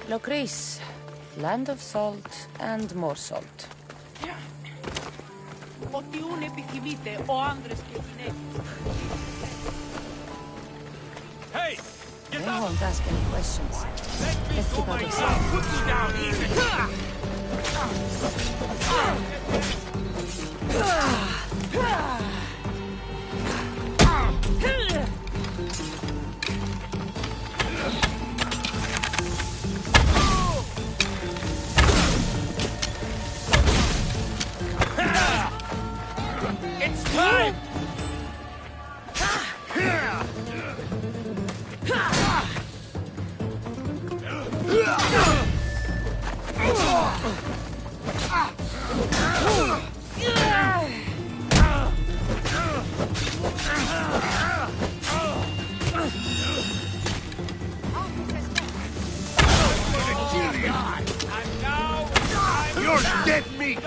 Locris, land of salt and more salt. Ό,τι επιθυμείτε, ο άνδρες και γυναίκες. Hey! They won't ask any questions. Let's keep out of sight. Put you down easy! It's time! You're dead meat!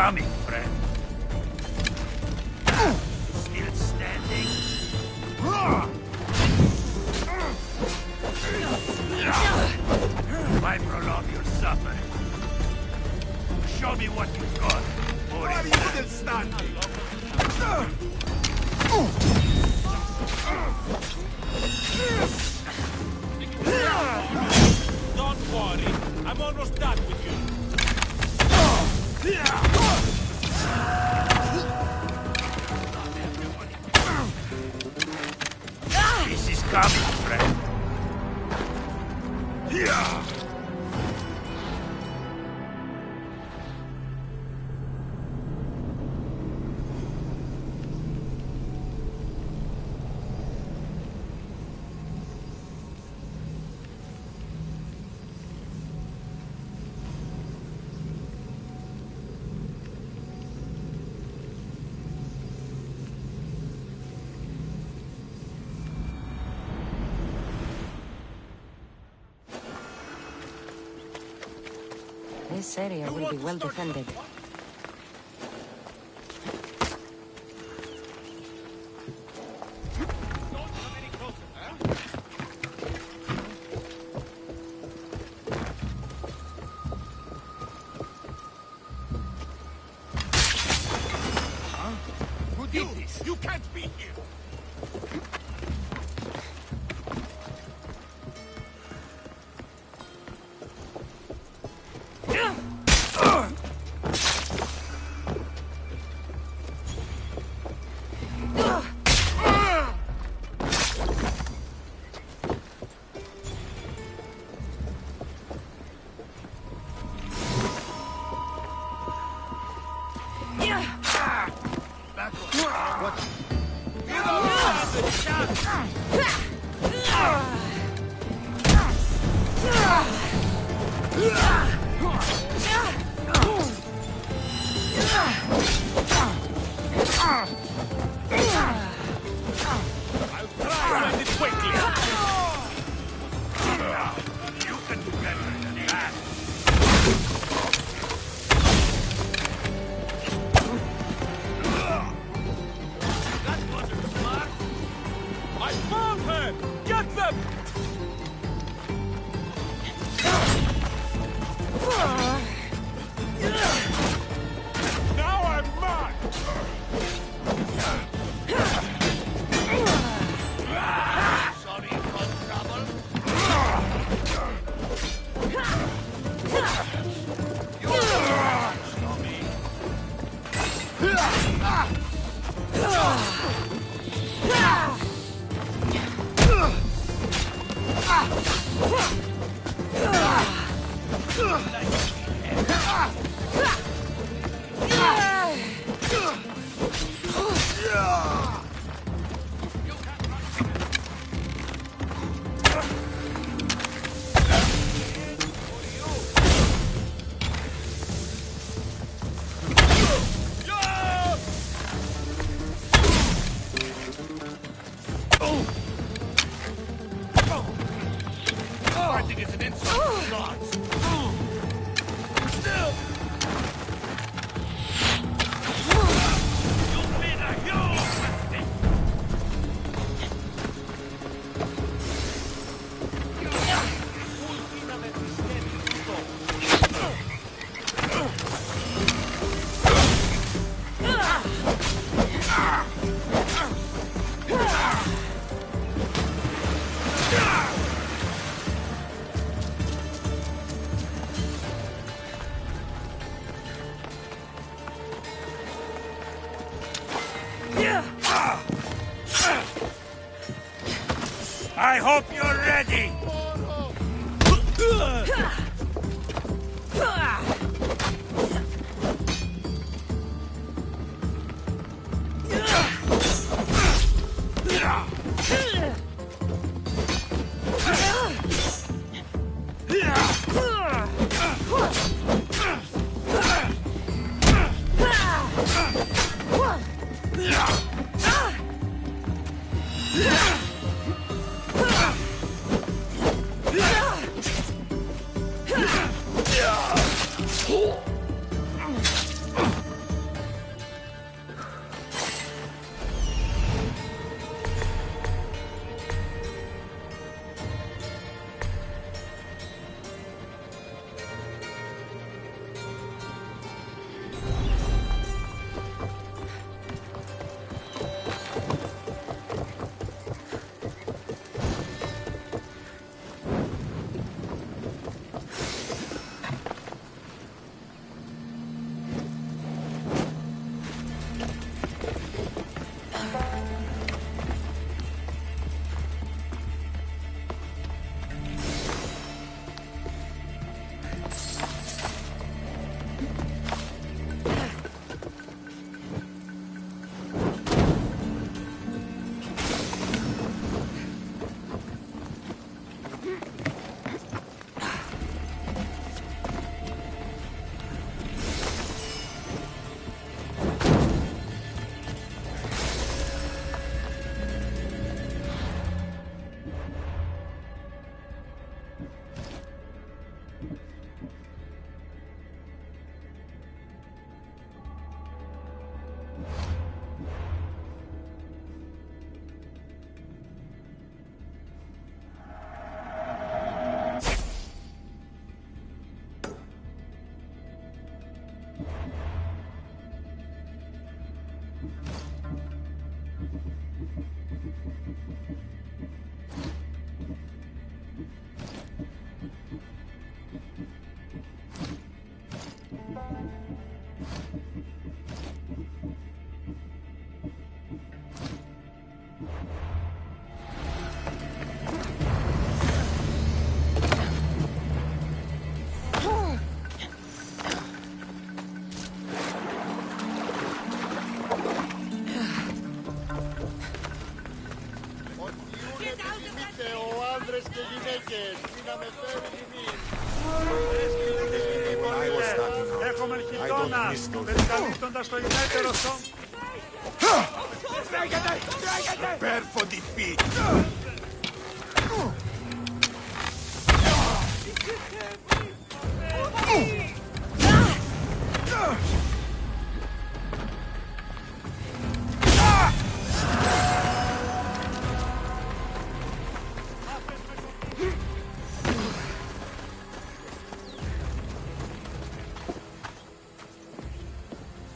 Coming, friend. Still standing? Why prolong your suffering? Show me what you've got. Why are you still standing? Don't worry. I'm almost done with you. This is coming, friend. This area will be well defended. You can't be here! Fighting is an insult to the gods. I hope you're ready! Έχουμε χιτώνα, περικαλύπτοντας το ιδιαίτερο σώμα. Prepare for defeat!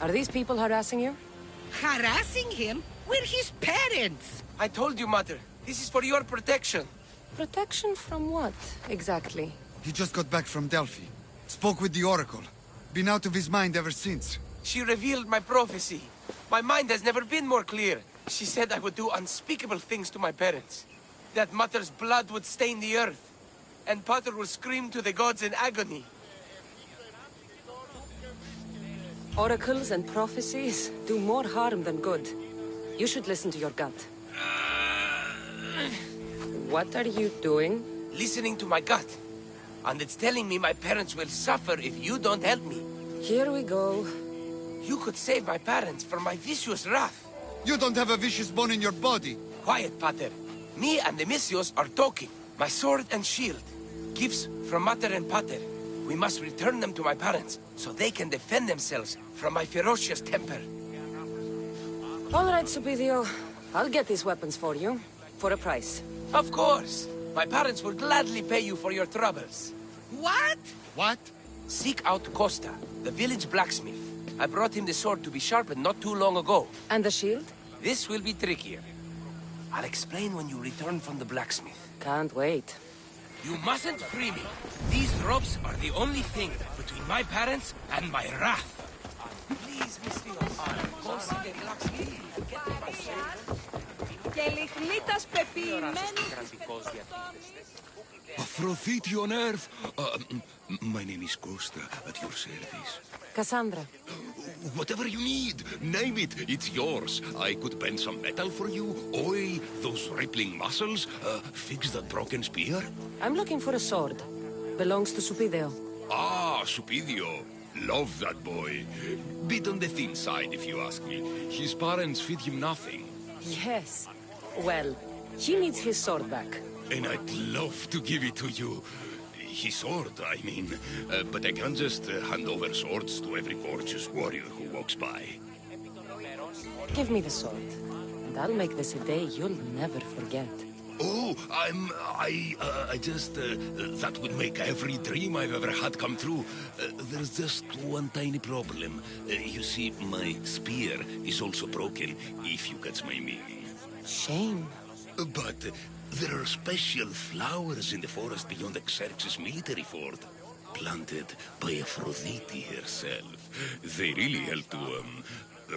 Are these people harassing you? Harassing him? We're his parents! I told you, Mother. This is for your protection. Protection from what, exactly? He just got back from Delphi. Spoke with the Oracle. Been out of his mind ever since. She revealed my prophecy. My mind has never been more clear. She said I would do unspeakable things to my parents. That Mother's blood would stain the earth. And Pater would scream to the gods in agony. Oracles and prophecies do more harm than good. You should listen to your gut. What are you doing? Listening to my gut. And it's telling me my parents will suffer if you don't help me. Here we go. You could save my parents from my vicious wrath. You don't have a vicious bone in your body. Quiet, Pater. Me and the Messios are talking. My sword and shield. gifts from Mater and Pater. We must return them to my parents, so they can defend themselves from my ferocious temper. All right, Supidio. I'll get these weapons for you. For a price. Of course! My parents will gladly pay you for your troubles. What? What? Seek out Costa, the village blacksmith. I brought him the sword to be sharpened not too long ago. And the shield? This will be trickier. I'll explain when you return from the blacksmith. Can't wait. You mustn't free me. These ropes are the only thing between my parents and my wrath. Please, Miss Theos, go see the blacksmith and get me my sword. Και λιχνίτας πεποιημένης Aphrodite on earth. My name is Costa, at your service. Cassandra. Whatever you need, name it, it's yours. I could bend some metal for you, oil those rippling muscles, fix that broken spear. I'm looking for a sword. Belongs to Supidio. Ah, Supidio. Love that boy. Bit on the thin side, if you ask me. His parents feed him nothing. Yes. Well, he needs his sword back. And I'd love to give it to you. His sword, I mean. But I can't just hand over swords to every gorgeous warrior who walks by. Give me the sword. And I'll make this a day you'll never forget. Oh, that would make every dream I've ever had come true. There's just one tiny problem. You see, my spear is also broken, if you catch my meaning. Shame. But there are special flowers in the forest beyond Xerxes' military fort, planted by Aphrodite herself. They really help to,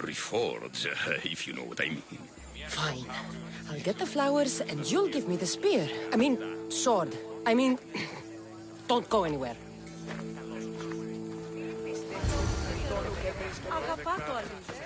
reforge, if you know what I mean. Fine. I'll get the flowers and you'll give me the spear. I mean, sword. I mean, don't go anywhere. Αγαπά το αλήθεια.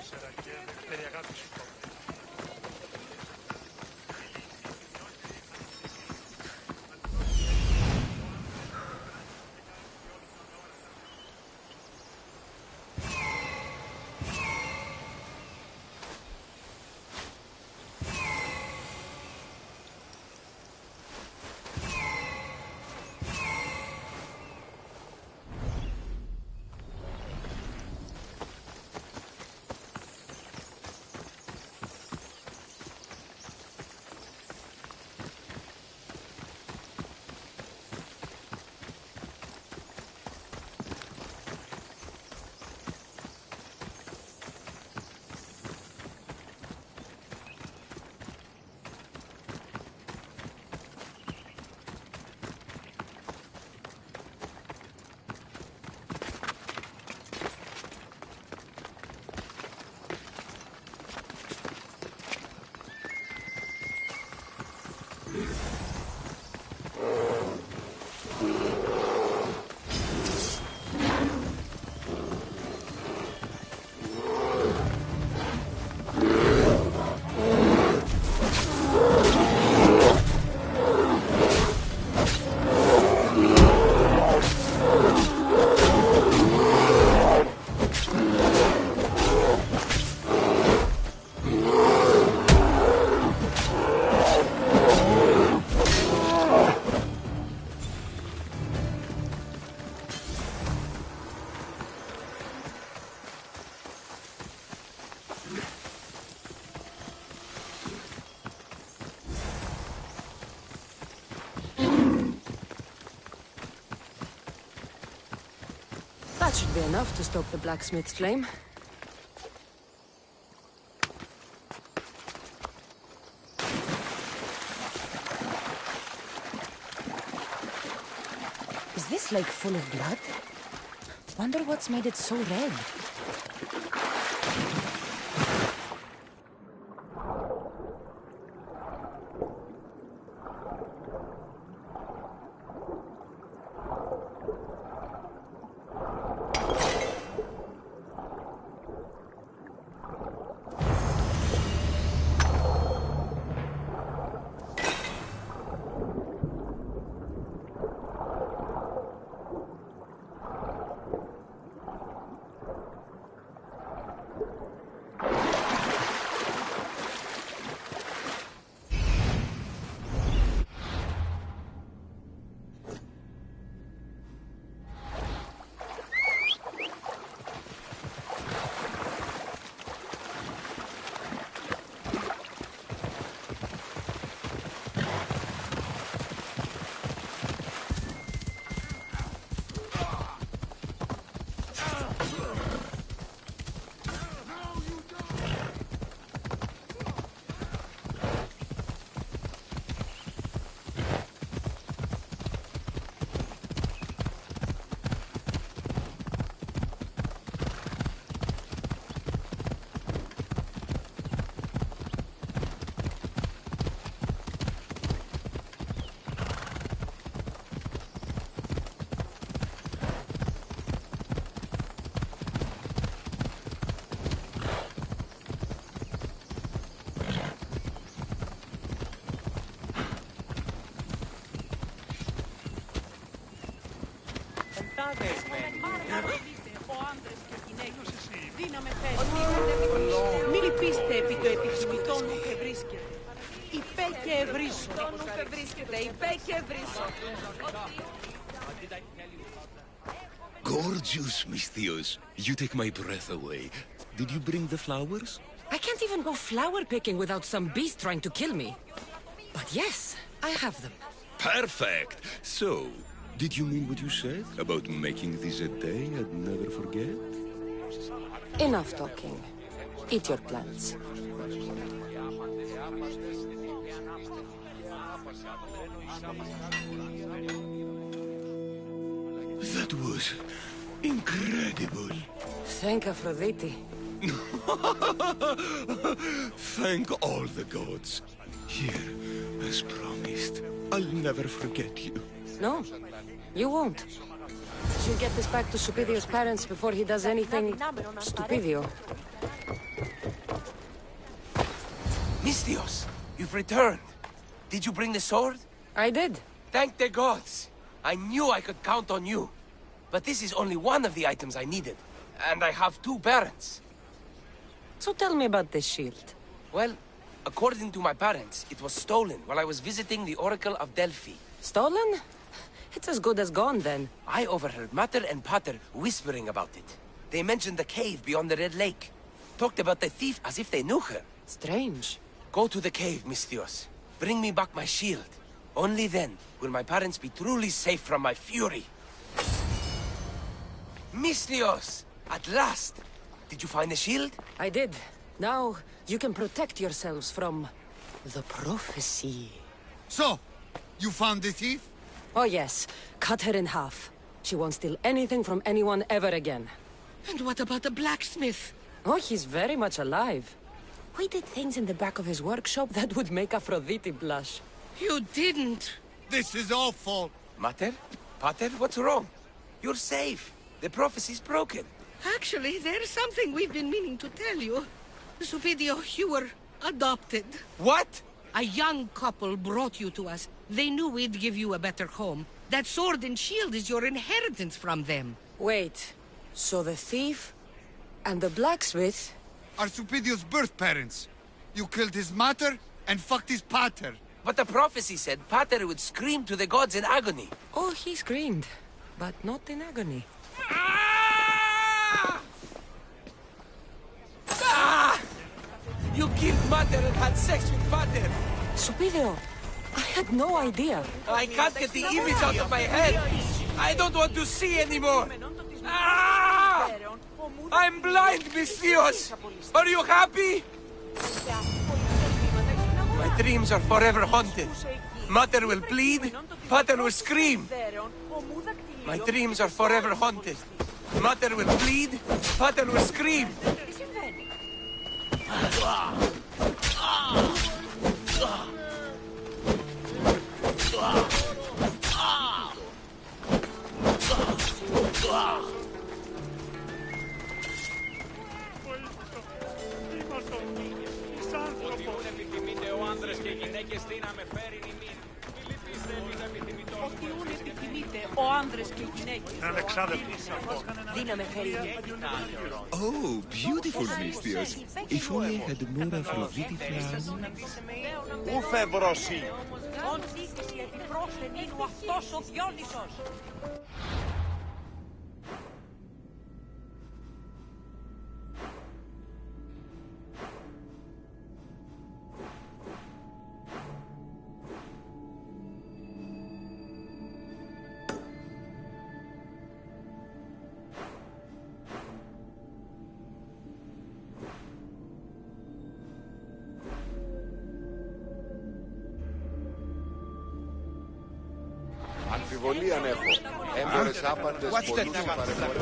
That should be enough to stoke the blacksmith's flame. Is this lake full of blood? Wonder what's made it so red. Ο άντρες και γυναίκες. Δύναμε φέρει. Μη λυπήστε επί το επιθυμητό νου και βρίσκεται. Υπέ και ευρύσω. Το νου και βρίσκεται. Υπέ και ευρύσω. Gorgeous, Misthios. You take my breath away. Did you bring the flowers? I can't even go flower picking without some beast trying to kill me. But yes, I have them. Perfect. So, did you mean what you said about making this a day I'd never forget? Enough talking. Eat your plants. That was incredible. Thank Aphrodite. Thank all the gods. Here, as promised, I'll never forget you. No, you won't. She'll get this back to Supidio's parents before he does anything stupidio. Misthios, you've returned. Did you bring the sword? I did. Thank the gods. I knew I could count on you. But this is only one of the items I needed. And I have 2 parents. So tell me about this shield. Well, according to my parents, it was stolen while I was visiting the Oracle of Delphi. Stolen? It's as good as gone then. I overheard Mater and Pater whispering about it. They mentioned the cave beyond the Red Lake. Talked about the thief as if they knew her. Strange. Go to the cave, Misthios. Bring me back my shield. Only then will my parents be truly safe from my fury. Misthios! At last! Did you find the shield? I did. Now you can protect yourselves from the prophecy. So, you found the thief? Oh yes, cut her in half. She won't steal anything from anyone ever again. And what about the blacksmith? Oh, he's very much alive. We did things in the back of his workshop that would make Aphrodite blush. You didn't. This is awful. Mater? Pater, what's wrong? You're safe. The prophecy's broken. Actually, there's something we've been meaning to tell you. Supidio, you were adopted. What? A young couple brought you to us. They knew we'd give you a better home. That sword and shield is your inheritance from them. Wait, so the thief and the blacksmith? Are Supidio's birth parents. You killed his mater and fucked his pater. But the prophecy said Pater would scream to the gods in agony. Oh, he screamed, but not in agony. Ah! Ah! You killed Mater and had sex with Pater. Supidio, I had no idea. I can't get the image out of my head. I don't want to see anymore. Ah! I'm blind, Misthios. Are you happy? My dreams are forever haunted. Mater will plead, Pater will scream. My dreams are forever haunted. Mater will plead, Pater will scream. Ότι ούν επιθυμείτε ο άντρες και γυναίκες. Δύναμε φέρει. Oh, beautiful, Misthios. If only I had more Aphrodite flowers. Ούφε βροσί. Ον δίκηση επιπρόσθεν είναι ο αυτός ο Διόνυσος. Αμφιβολία έχω. Έμπορες άπαντες πολλούς παρεμβολές.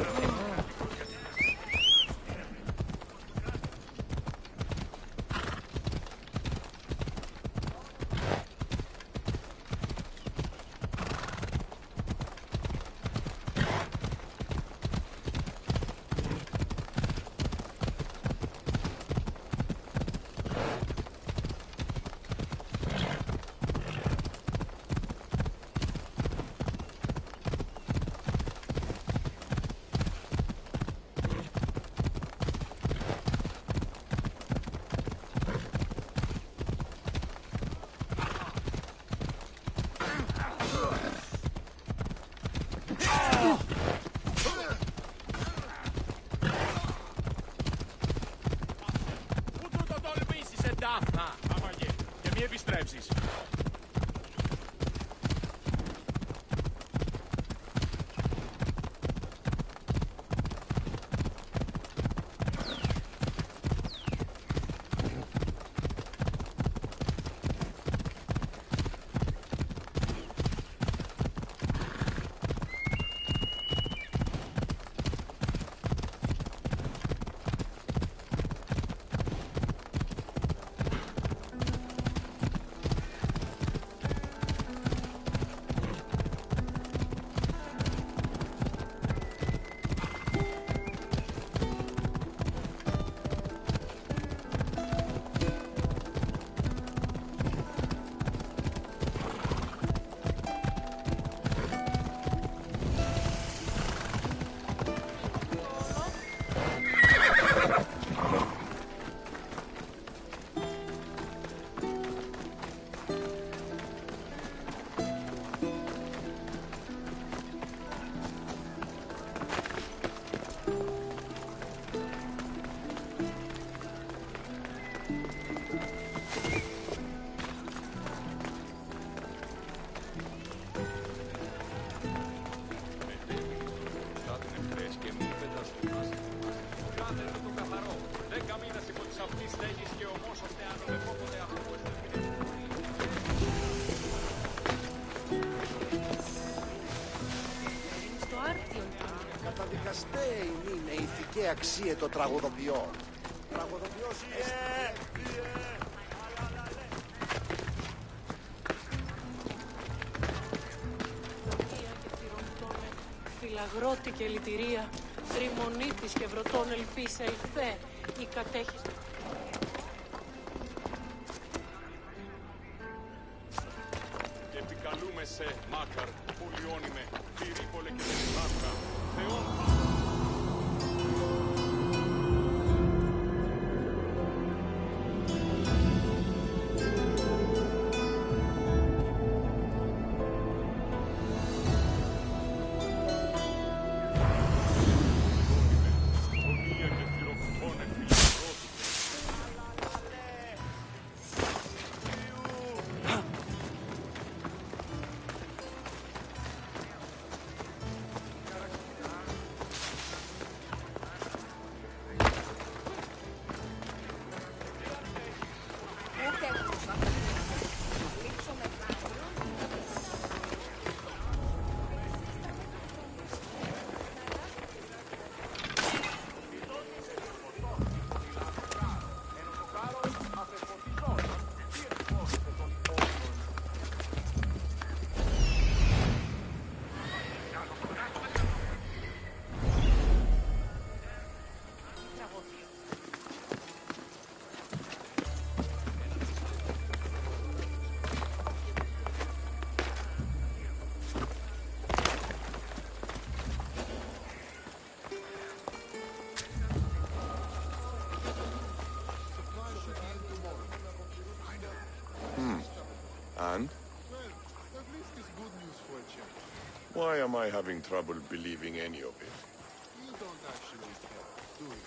defenses. Καταδικαστέ είναι ηθική αξία των τραγωδοποιών. Τραγωδοποιός Φυλαγρώτη και λυτηρία, τριμονίτης και βρωτών ελπίσα ηφέ, η κατέχηση. Και επικαλούμε σε Μάκαρ, Πολιόνιμε, Πυρίπολε και Μάκρα, Θεόν. And? Why am I having trouble believing any of it? You don't actually care, do you?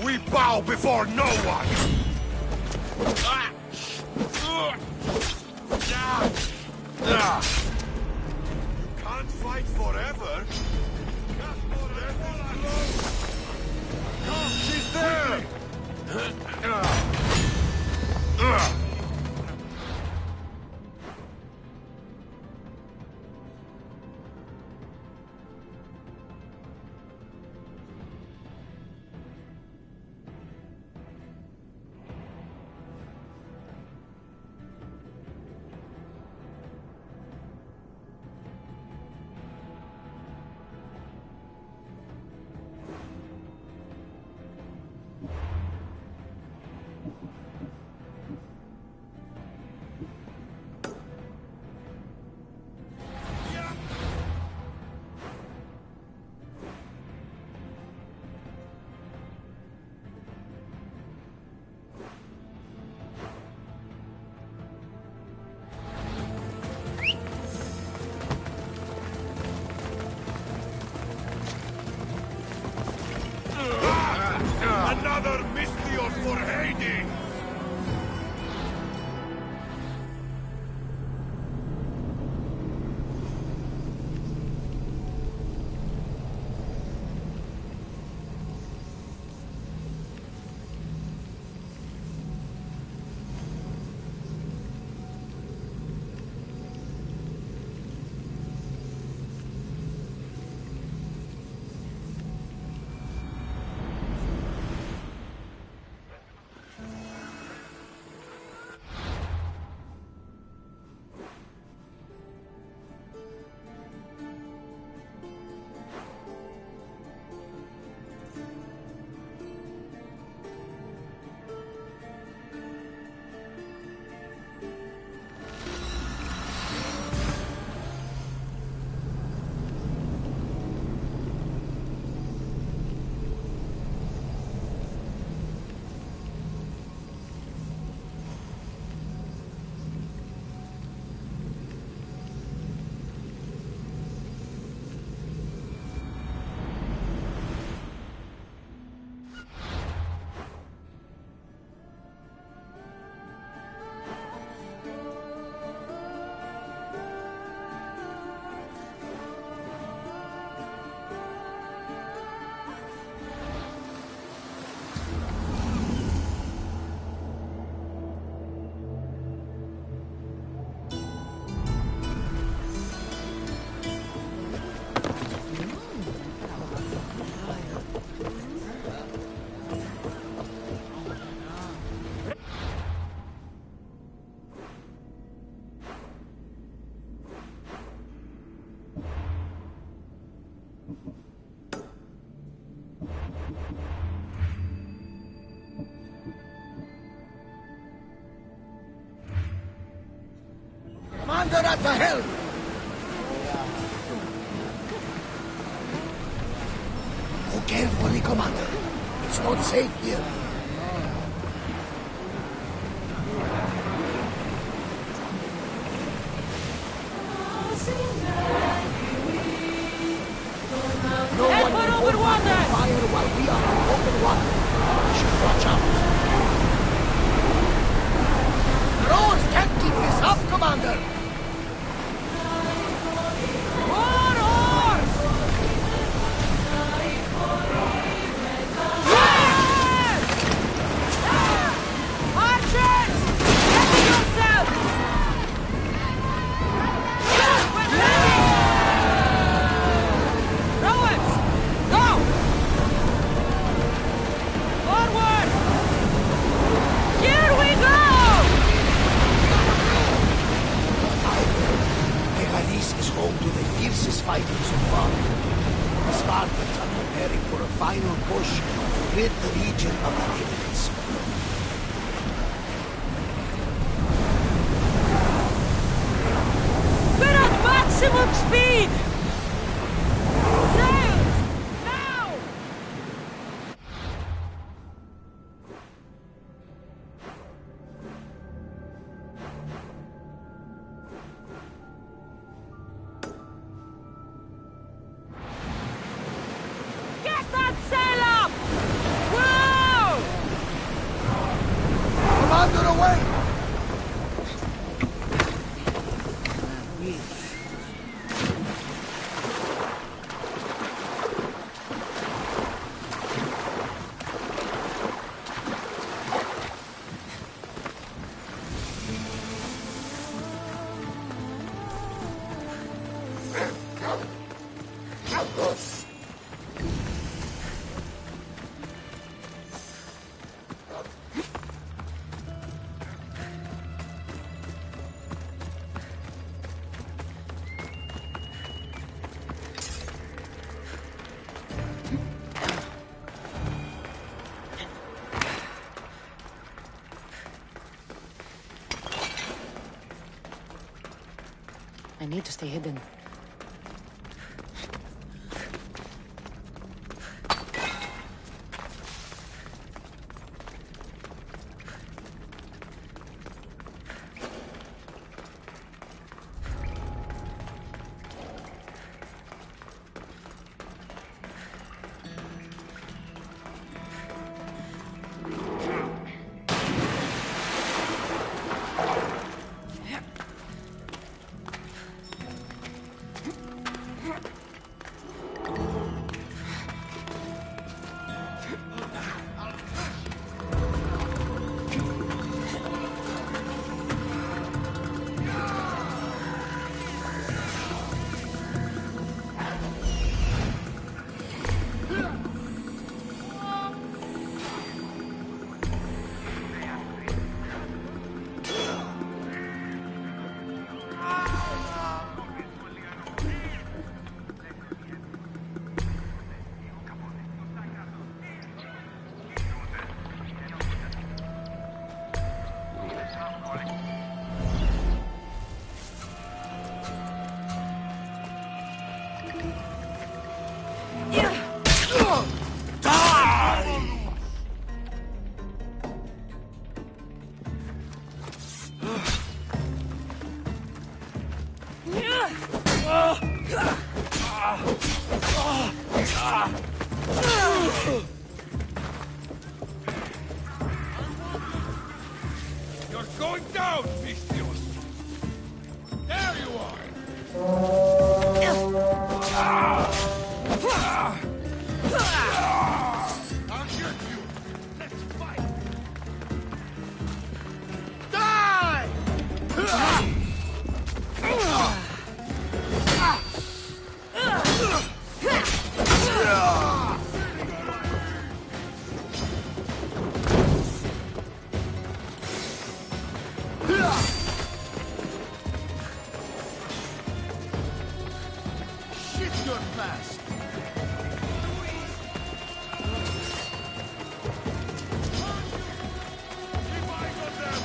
We bow before no one! You can't fight forever! She's there! Commander at the helm! Go carefully, Commander. It's not safe here. No one can hold back fire while we are on open water. We should watch out. The rowers can't keep this up, Commander. More oars! Archers! Ready yourself! We're ready! Rowers! Go! Forward! Here we go! Megalis is home to the fiercest fighting so far. The Spartans are preparing for a final push to rid the region of the enemies. We're at maximum speed! Sails! Now! Get that sail up! Whoa! Commander, away! I need to stay hidden. You're going down, Pistios! There you are! I'll get you! Let's fight! Die! Shit your fast! Keep eyes on them!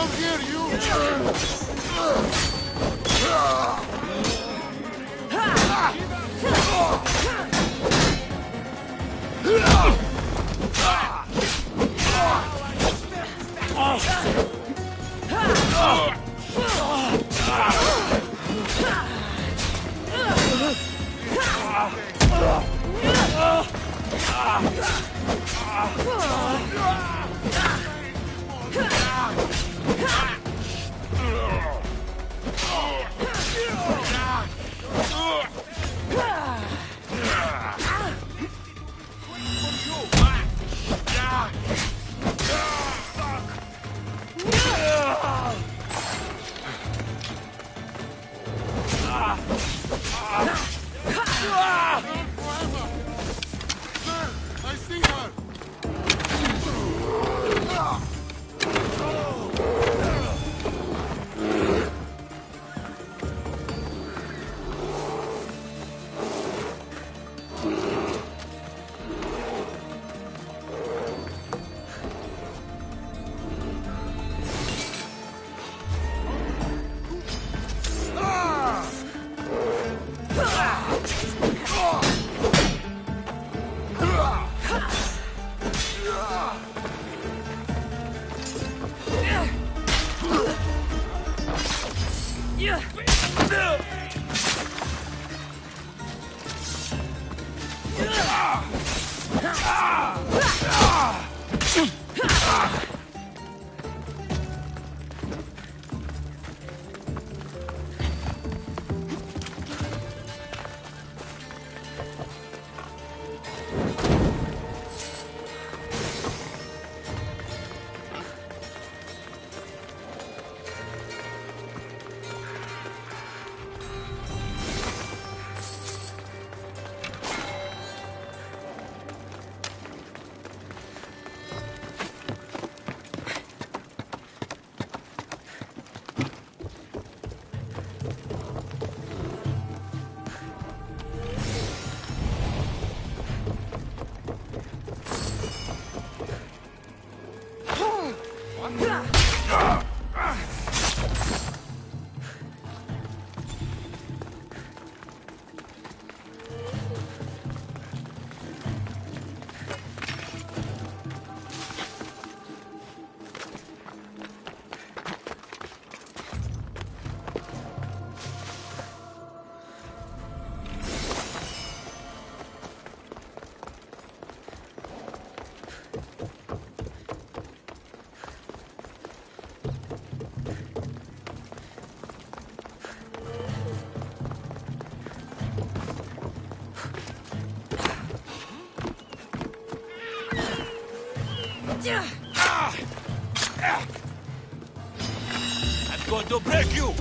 Come here, I see her! I'm going to break you!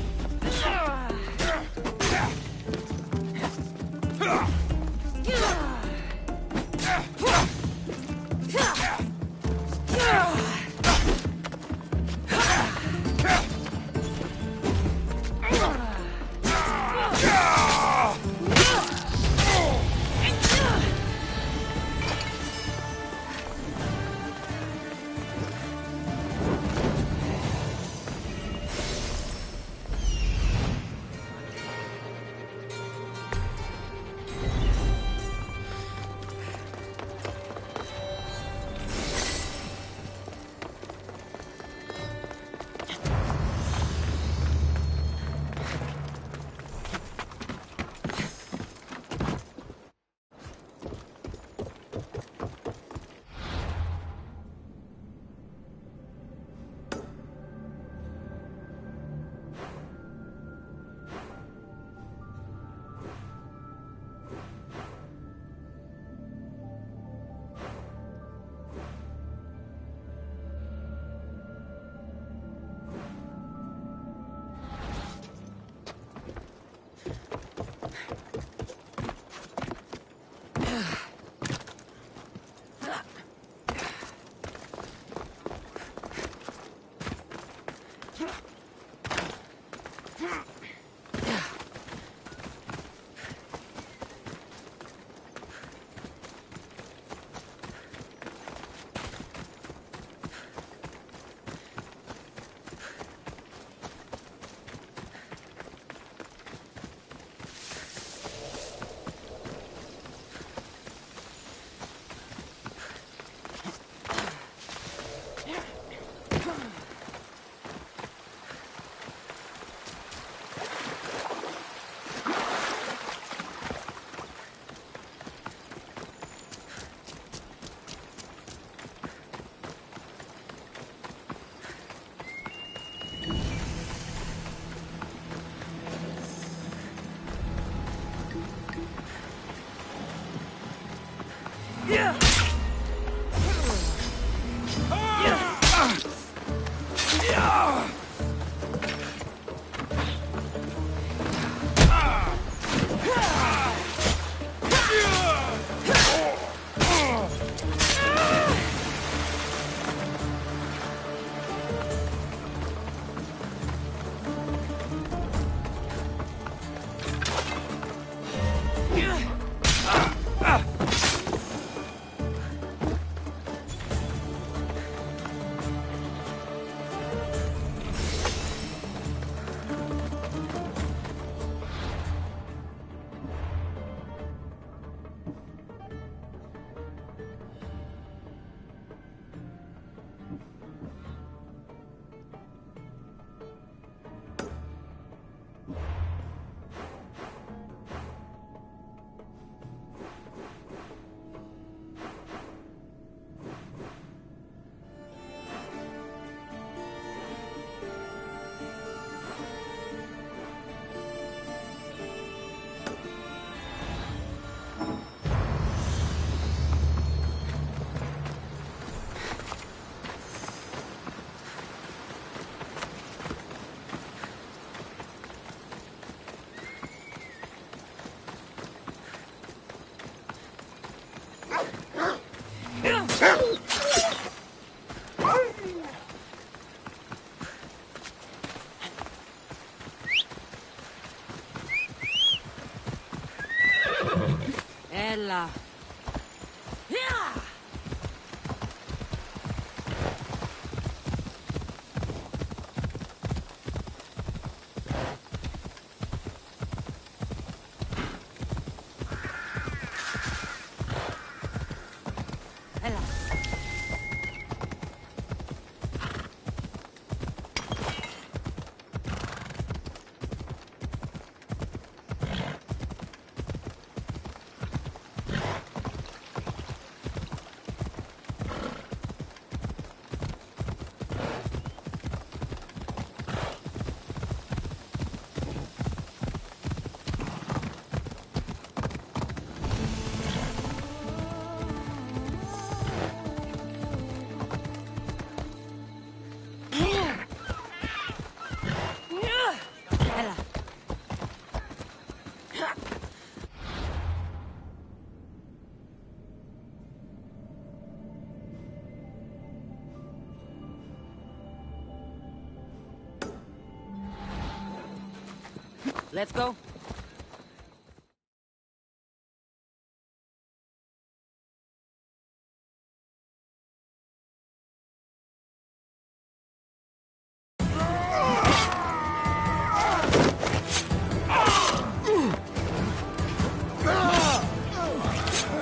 Let's go.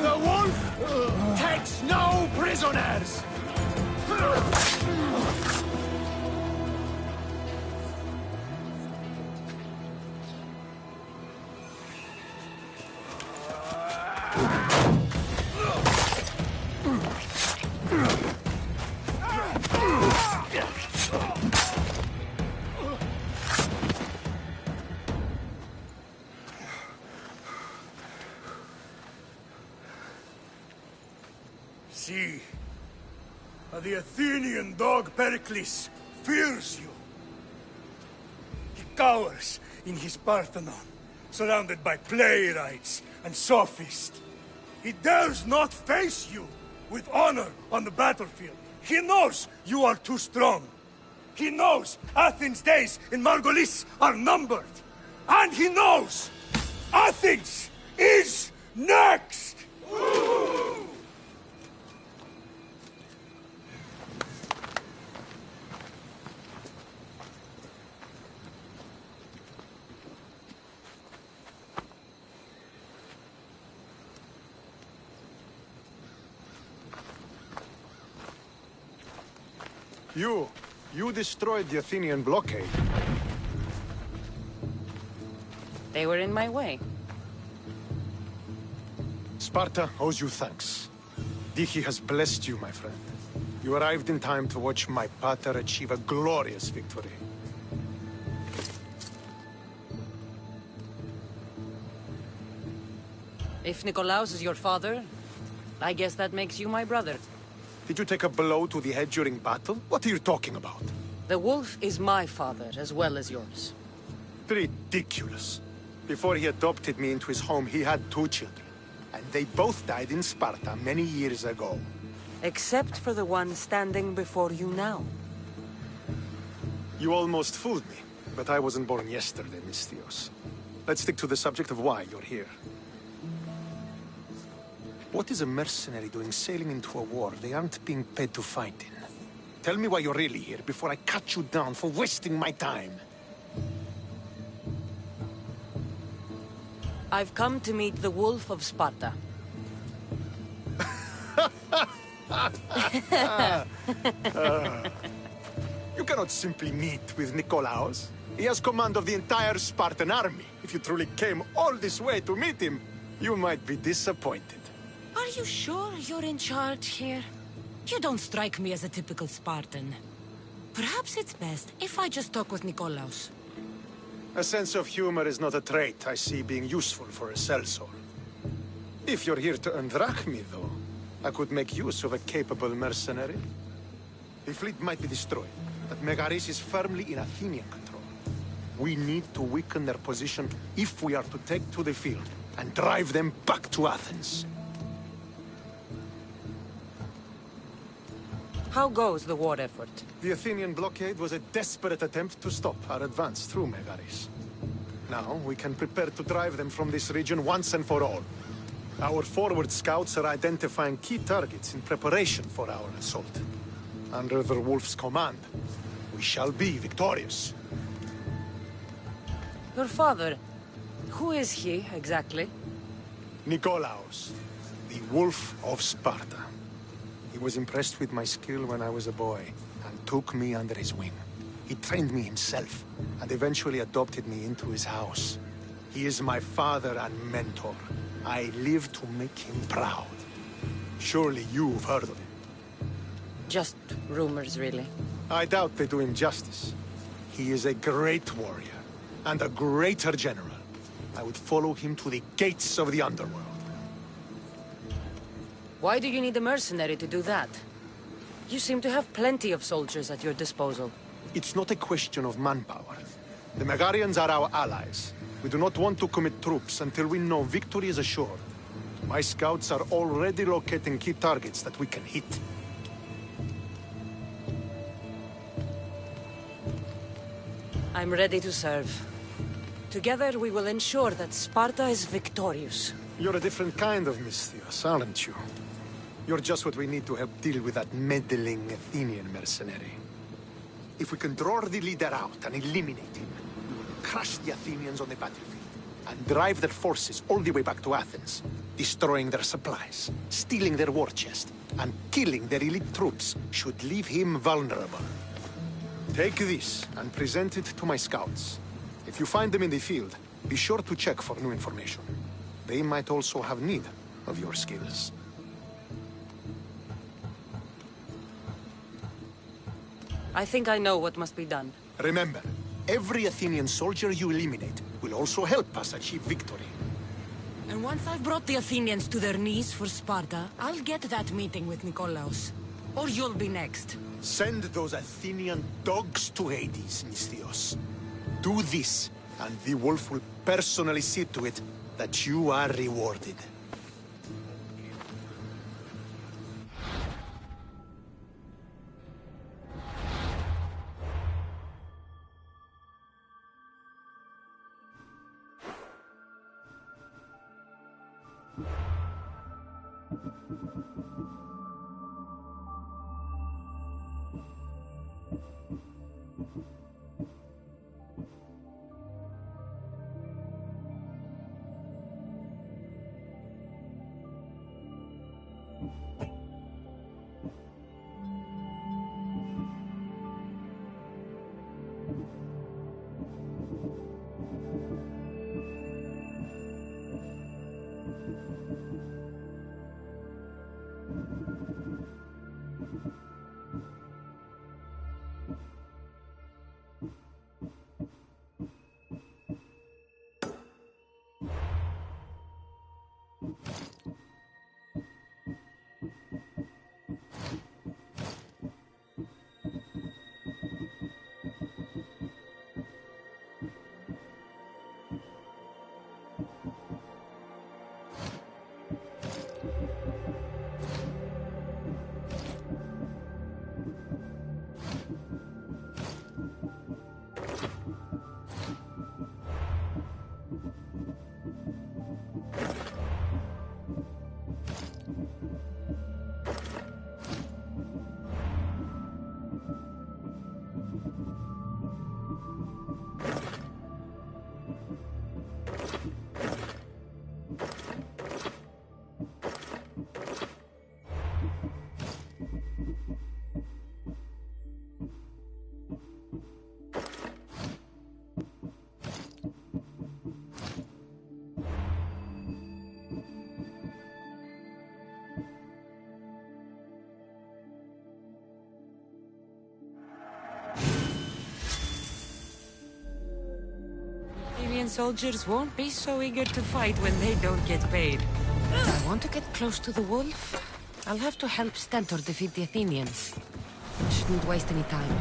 The wolf takes no prisoners! See, the Athenian dog Pericles fears you. He cowers in his Parthenon, surrounded by playwrights and sophists. He dares not face you with honor on the battlefield. He knows you are too strong. He knows Athens' days in Margolis are numbered. And he knows Athens is next! You destroyed the Athenian blockade. They were in my way. Sparta owes you thanks. Diki has blessed you, my friend. You arrived in time to watch my pater achieve a glorious victory. If Nikolaos is your father, I guess that makes you my brother. Did you take a blow to the head during battle? What are you talking about? The wolf is my father as well as yours. Ridiculous. Before he adopted me into his home, he had 2 children. And they both died in Sparta many years ago. Except for the one standing before you now. You almost fooled me, but I wasn't born yesterday, Mystios. Let's stick to the subject of why you're here. What is a mercenary doing sailing into a war they aren't being paid to fight in? Tell me why you're really here before I cut you down for wasting my time. I've come to meet the Wolf of Sparta. You cannot simply meet with Nikolaos. He has command of the entire Spartan army. If you truly came all this way to meet him, you might be disappointed. Are you sure you're in charge here? You don't strike me as a typical Spartan. Perhaps it's best if I just talk with Nikolaos. A sense of humor is not a trait I see being useful for a sellsword. If you're here to earn drachmi, though, I could make use of a capable mercenary. The fleet might be destroyed, but Megaris is firmly in Athenian control. We need to weaken their position if we are to take to the field and drive them back to Athens. How goes the war effort? The Athenian blockade was a desperate attempt to stop our advance through Megaris. Now, we can prepare to drive them from this region once and for all. Our forward scouts are identifying key targets in preparation for our assault. Under the Wolf's command, we shall be victorious. Your father, who is he, exactly? Nikolaos, the Wolf of Sparta. He was impressed with my skill when I was a boy, and took me under his wing. He trained me himself, and eventually adopted me into his house. He is my father and mentor. I live to make him proud. Surely you've heard of him. Just rumors, really. I doubt they do him justice. He is a great warrior, and a greater general. I would follow him to the gates of the underworld. Why do you need a mercenary to do that? You seem to have plenty of soldiers at your disposal. It's not a question of manpower. The Megarians are our allies. We do not want to commit troops until we know victory is assured. My scouts are already locating key targets that we can hit. I'm ready to serve. Together we will ensure that Sparta is victorious. You're a different kind of Misthios, aren't you? You're just what we need to help deal with that meddling Athenian mercenary. If we can draw the leader out and eliminate him, we will crush the Athenians on the battlefield and drive their forces all the way back to Athens, destroying their supplies, stealing their war chest, and killing their elite troops should leave him vulnerable. Take this and present it to my scouts. If you find them in the field, be sure to check for new information. They might also have need of your skills. I think I know what must be done. Remember, every Athenian soldier you eliminate will also help us achieve victory. And once I've brought the Athenians to their knees for Sparta, I'll get that meeting with Nikolaos. Or you'll be next. Send those Athenian dogs to Hades, Misthios. Do this, and the wolf will personally see to it that you are rewarded. Athenian soldiers won't be so eager to fight when they don't get paid. If I want to get close to the wolf, I'll have to help Stentor defeat the Athenians. I shouldn't waste any time.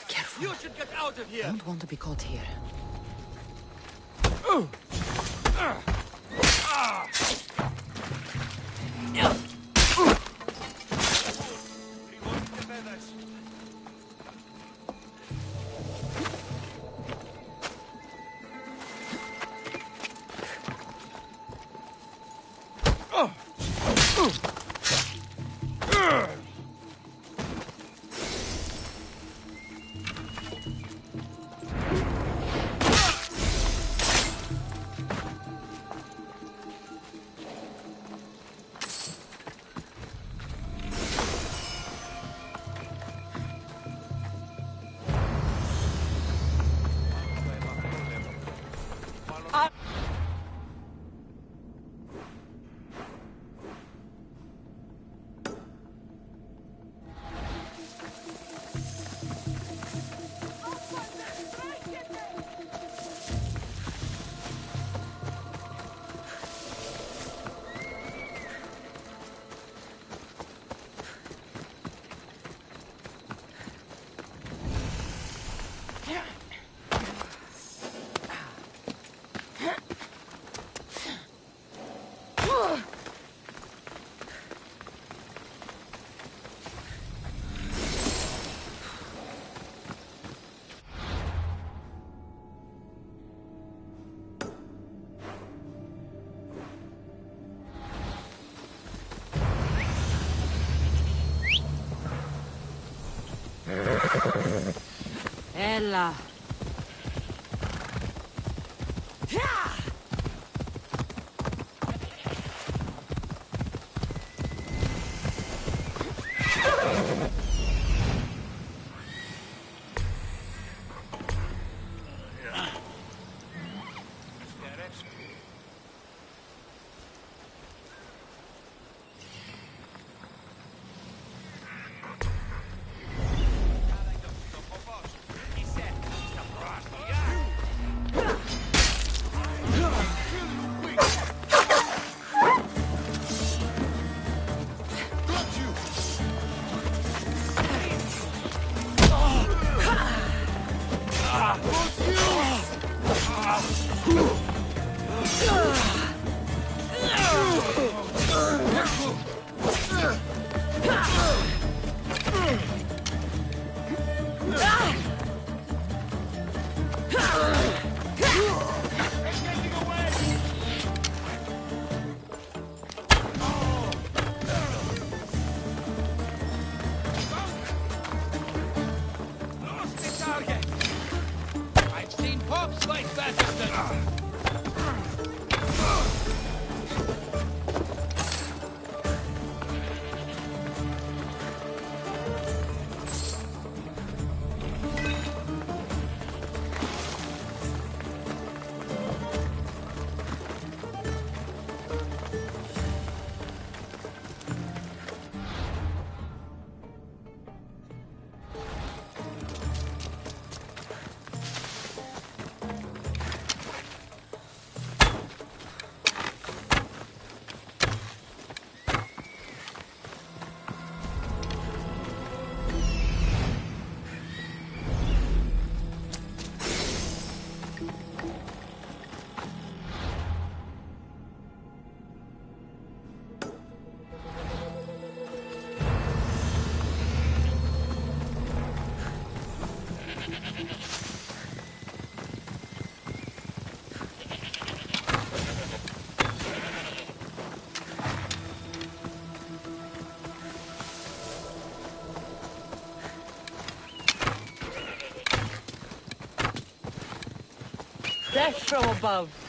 Careful. You should get out of here! I don't want to be caught here. Ella. Death from above.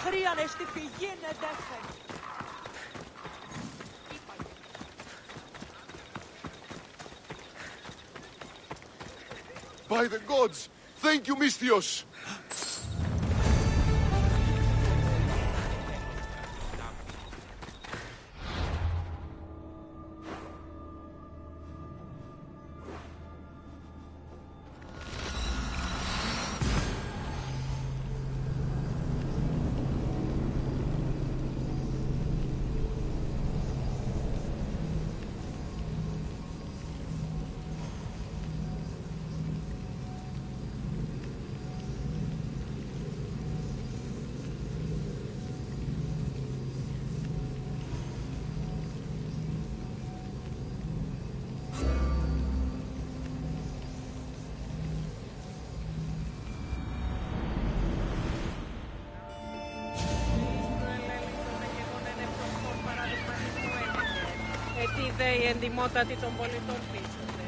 Χρίανε στη πηγή νεδέφεν. By the gods! Thank you, Misthios! Τι δε η εντιμότατη των πολιτών πίσω δε.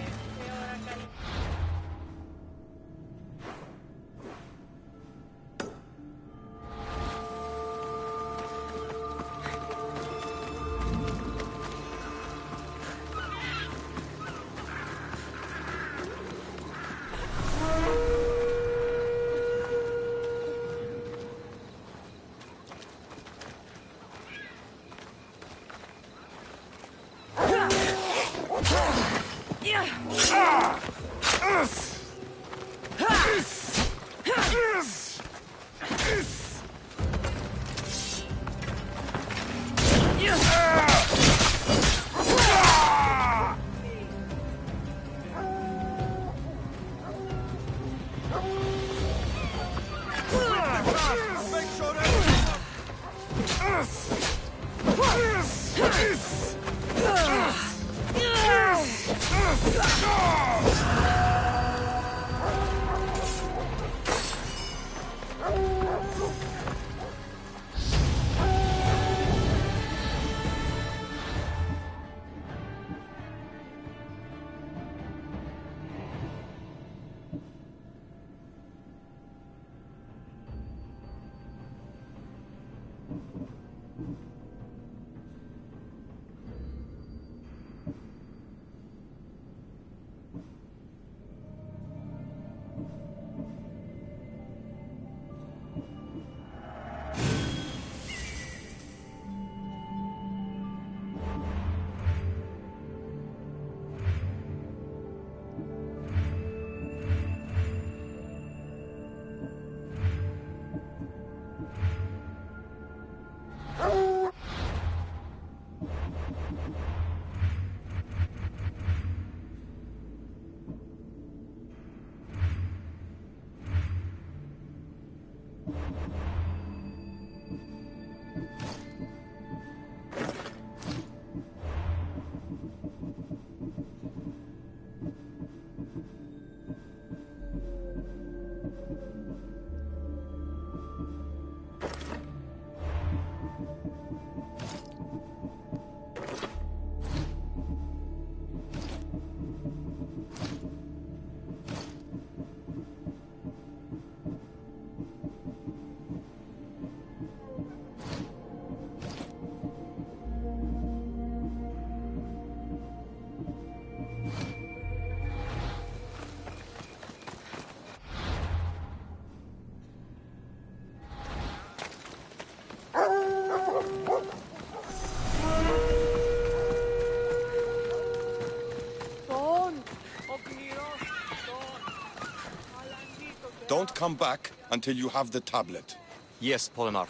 Don't come back until you have the tablet. Yes, Polinar.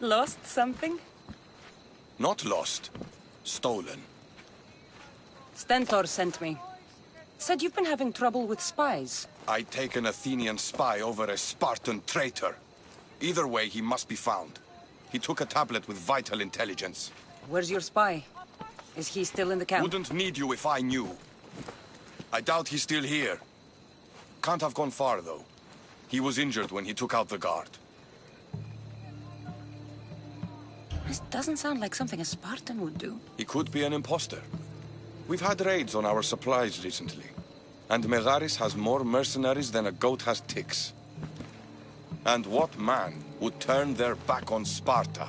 Lost something? Not lost. Stolen. Stentor sent me. Said you've been having trouble with spies. I take an Athenian spy over a Spartan traitor. Either way, he must be found. He took a tablet with vital intelligence. Where's your spy? Is he still in the camp? Wouldn't need you if I knew. I doubt he's still here. Can't have gone far, though. He was injured when he took out the guard. This doesn't sound like something a Spartan would do. He could be an imposter. We've had raids on our supplies recently. And Megaris has more mercenaries than a goat has ticks. And what man would turn their back on Sparta.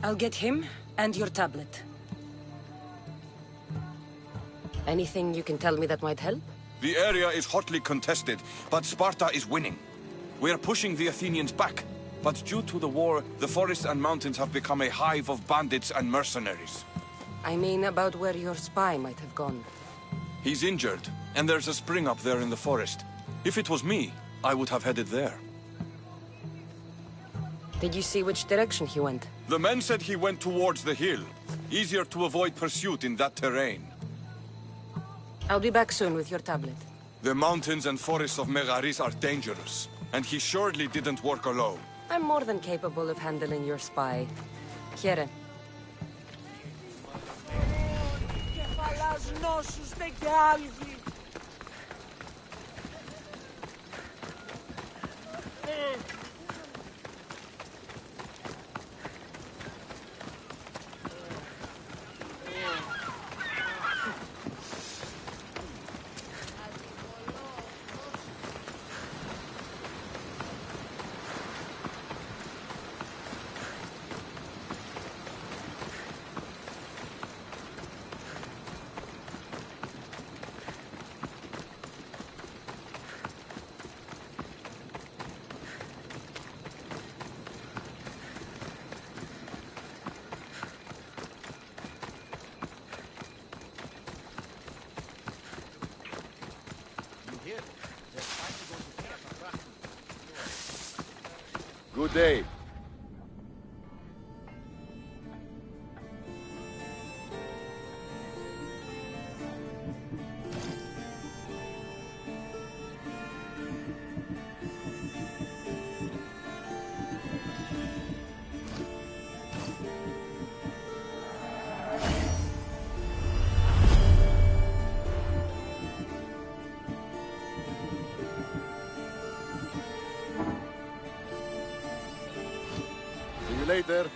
I'll get him and your tablet. Anything you can tell me that might help? The area is hotly contested, but Sparta is winning. We are pushing the Athenians back, but due to the war, the forests and mountains have become a hive of bandits and mercenaries. I mean about where your spy might have gone. He's injured, and there's a spring up there in the forest. If it was me, I would have headed there. Did you see which direction he went? The men said he went towards the hill. Easier to avoid pursuit in that terrain. I'll be back soon with your tablet. The mountains and forests of Megaris are dangerous, and he surely didn't work alone. I'm more than capable of handling your spy. Here. Κεφαλάς νόσους τε κι άλγη. Good day. See you later.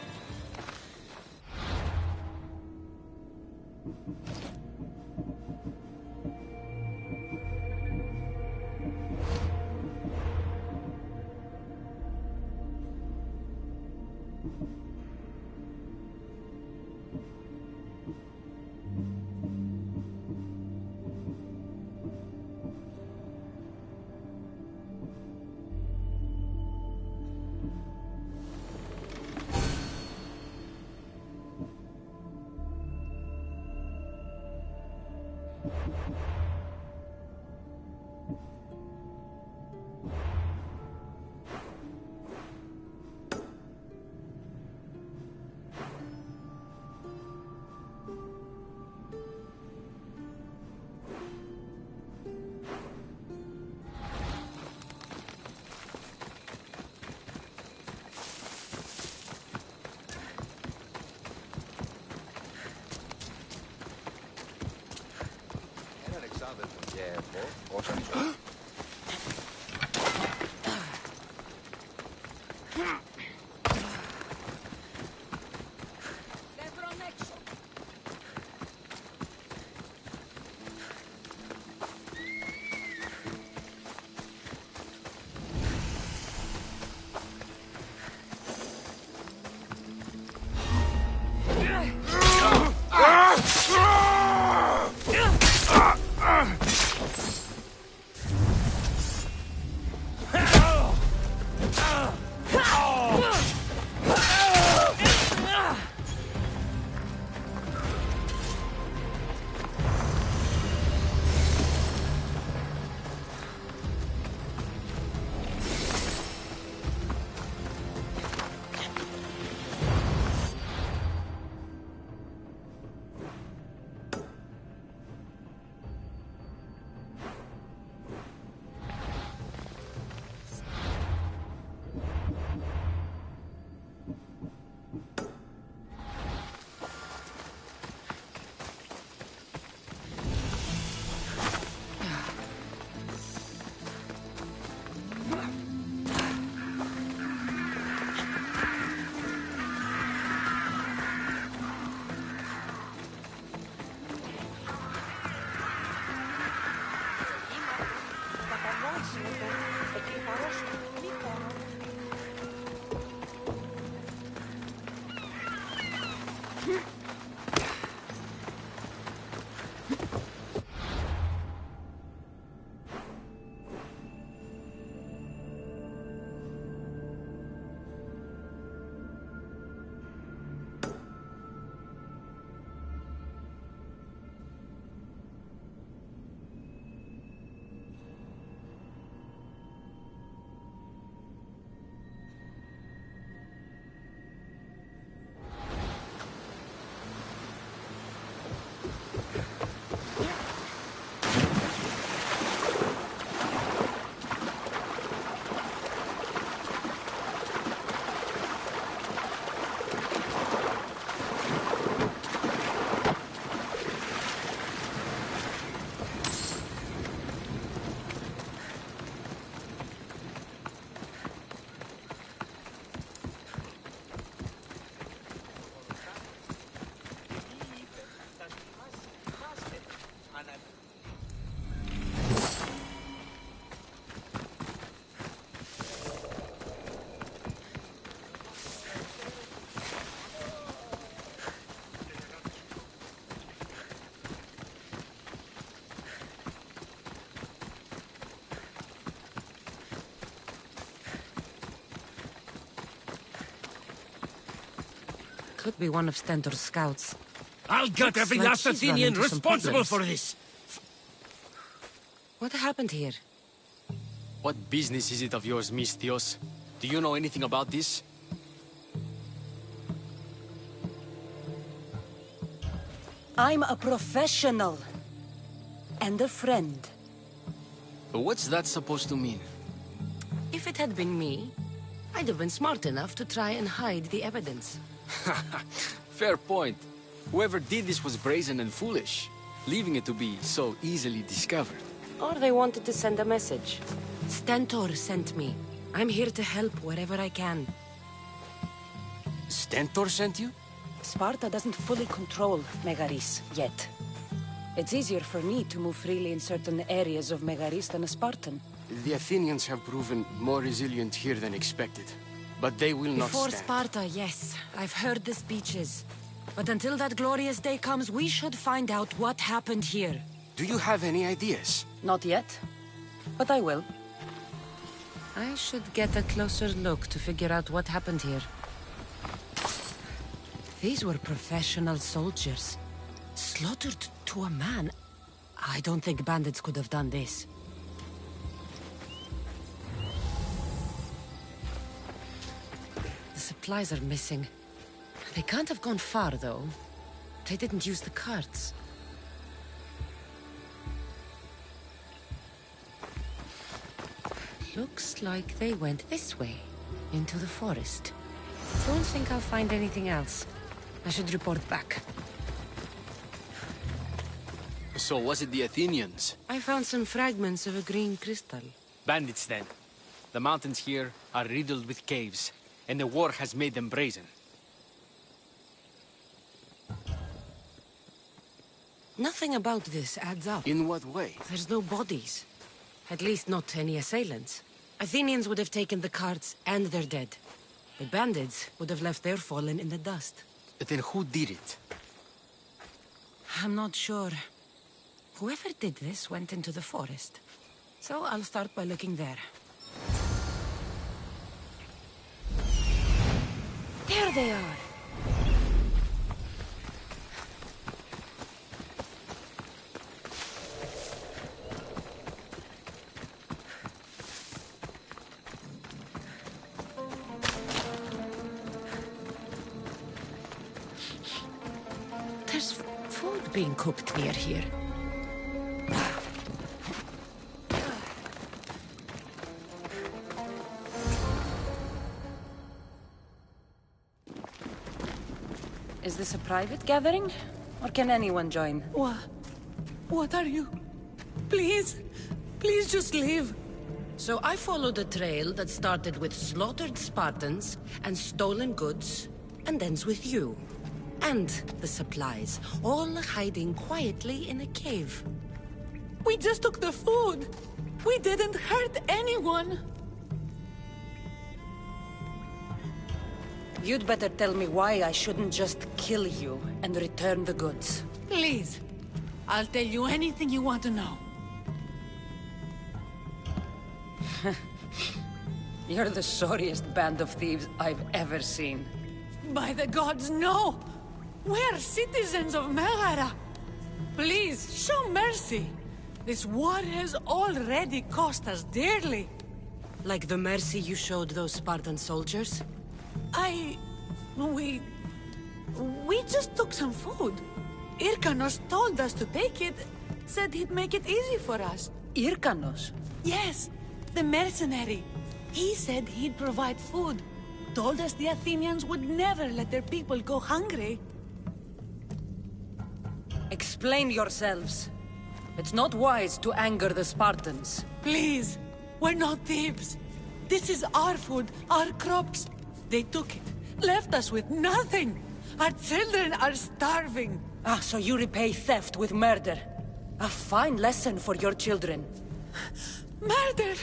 Could be one of Stentor's scouts. I'll gut Looks every like last she's run Athenian into some responsible problems. for this. What happened here? What business is it of yours, Misthios? Do you know anything about this? I'm a professional. And a friend. But what's that supposed to mean? If it had been me, I'd have been smart enough to try and hide the evidence. Fair point. Whoever did this was brazen and foolish, leaving it to be so easily discovered. Or they wanted to send a message. Stentor sent me. I'm here to help wherever I can. Stentor sent you? Sparta doesn't fully control Megaris yet. It's easier for me to move freely in certain areas of Megaris than a Spartan. The Athenians have proven more resilient here than expected. But they will not Before stand. Sparta, yes. I've heard the speeches. But until that glorious day comes, we should find out what happened here. Do you have any ideas? Not yet. But I will. I should get a closer look to figure out what happened here. These were professional soldiers. Slaughtered to a man. I don't think bandits could have done this. The supplies are missing. They can't have gone far, though. They didn't use the carts. Looks like they went this way, into the forest. Don't think I'll find anything else. I should report back. So was it the Athenians? I found some fragments of a green crystal. Bandits, then. The mountains here are riddled with caves, and the war has made them brazen. Nothing about this adds up. In what way? There's no bodies. At least not any assailants. Athenians would have taken the carts and their dead. The bandits would have left their fallen in the dust. But then who did it? I'm not sure. Whoever did this went into the forest. So I'll start by looking there. There they are! There's food being cooked near here. Is this a private gathering? Or can anyone join? What are you? Please, please just leave. So I followed a trail that started with slaughtered Spartans and stolen goods, and ends with you. And the supplies, all hiding quietly in a cave. We just took the food. We didn't hurt anyone. You'd better tell me why I shouldn't just kill you and return the goods. Please. I'll tell you anything you want to know. You're the sorriest band of thieves I've ever seen. By the gods, no! We're citizens of Megara. Please, show mercy. This war has already cost us dearly. Like the mercy you showed those Spartan soldiers? We just took some food. Irkanos told us to take it, said he'd make it easy for us. Irkanos? Yes, the mercenary. He said he'd provide food. Told us the Athenians would never let their people go hungry. Explain yourselves. It's not wise to anger the Spartans. Please, we're not thieves. This is our food, our crops. They took it, left us with nothing. Our children are starving. Ah, so you repay theft with murder. A fine lesson for your children. Murder?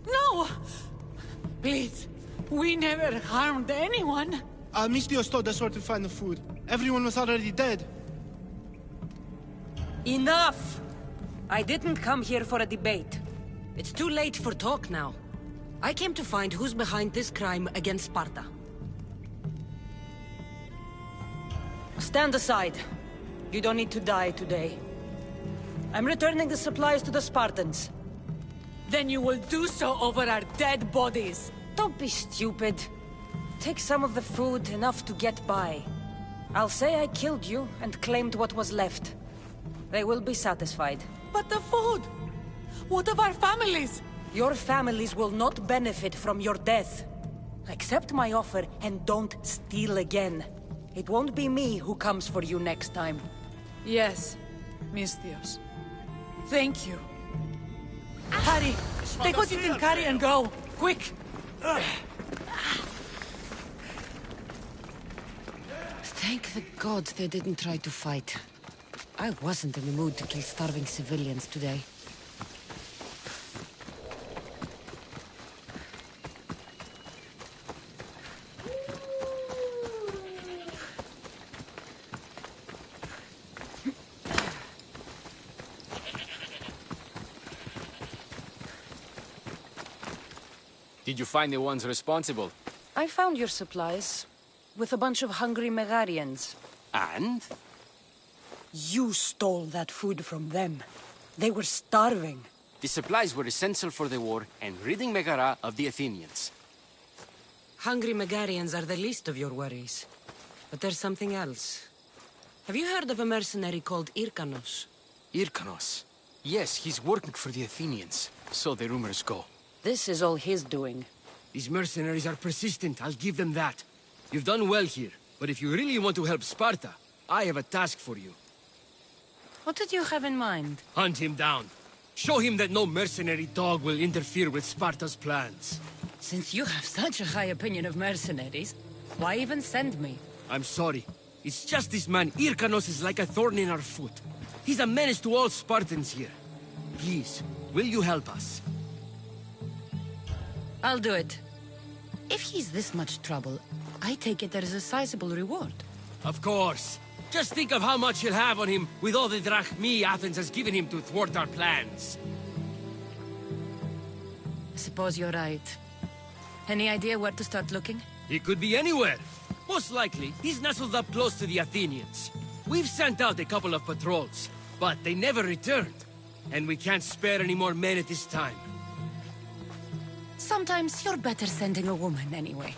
No! Please, we never harmed anyone. Mistios told us where to find the food. Everyone was already dead. Enough! I didn't come here for a debate. It's too late for talk now. I came to find who's behind this crime against Sparta. Stand aside. You don't need to die today. I'm returning the supplies to the Spartans. Then you will do so over our dead bodies. Don't be stupid. Take some of the food, enough to get by. I'll say I killed you and claimed what was left. They will be satisfied. But the food! What of our families? Your families will not benefit from your death. Accept my offer and don't steal again. It won't be me who comes for you next time. Yes, Mistios. Thank you. Hurry! Take what you can carry and go! Quick! Thank the gods they didn't try to fight. I wasn't in the mood to kill starving civilians today. Did you find the ones responsible? I found your supplies, with a bunch of hungry Megarians. And? You stole that food from them. They were starving. The supplies were essential for the war and ridding Megara of the Athenians. Hungry Megarians are the least of your worries. But there's something else. Have you heard of a mercenary called Irkanos? Irkanos? Yes, he's working for the Athenians. So the rumors go. This is all his doing. These mercenaries are persistent, I'll give them that. You've done well here, but if you really want to help Sparta, I have a task for you. What did you have in mind? Hunt him down. Show him that no mercenary dog will interfere with Sparta's plans. Since you have such a high opinion of mercenaries, why even send me? I'm sorry. It's just this man, Irkanos, is like a thorn in our foot. He's a menace to all Spartans here. Please, will you help us? I'll do it. If he's this much trouble, I take it there is a sizable reward. Of course. Just think of how much he'll have on him with all the drachmi Athens has given him to thwart our plans. I suppose you're right. Any idea where to start looking? He could be anywhere. Most likely, he's nestled up close to the Athenians. We've sent out a couple of patrols, but they never returned. And we can't spare any more men at this time. Sometimes you're better sending a woman anyway.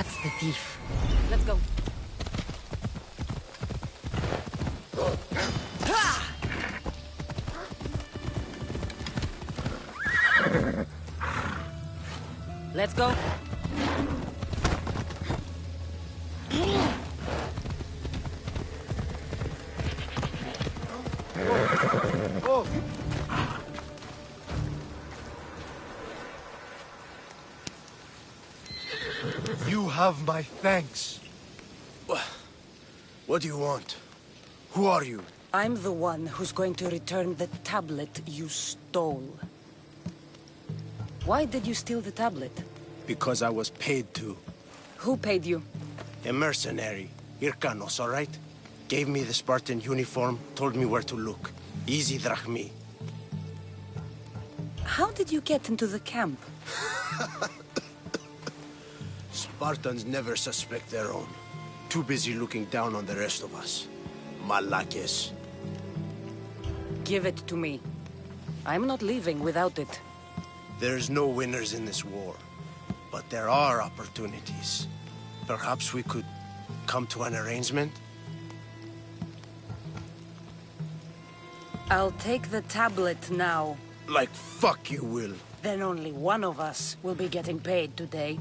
That's the thief. Let's go. Let's go. Oh. You have my thanks. What do you want? Who are you? I'm the one who's going to return the tablet you stole. Why did you steal the tablet? Because I was paid to. Who paid you? A mercenary. Irkanos, all right? Gave me the Spartan uniform, told me where to look. Easy drachmi. How did you get into the camp? Spartans never suspect their own. Too busy looking down on the rest of us. Malakes. Give it to me. I'm not leaving without it. There's no winners in this war. But there are opportunities. Perhaps we could come to an arrangement? I'll take the tablet now. Like fuck you will. Then only one of us will be getting paid today.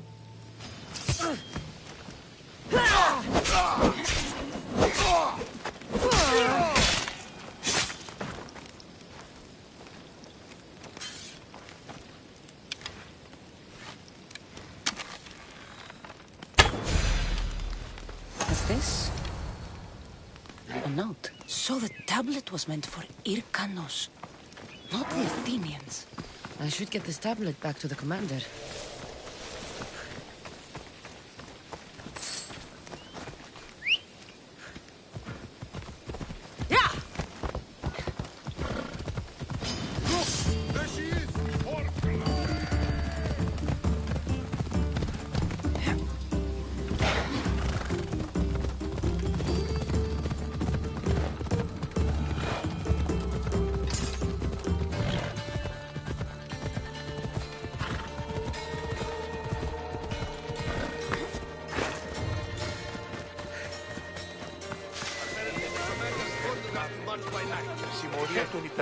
What's this? A note. So the tablet was meant for Irkanos, not the Athenians. I should get this tablet back to the commander.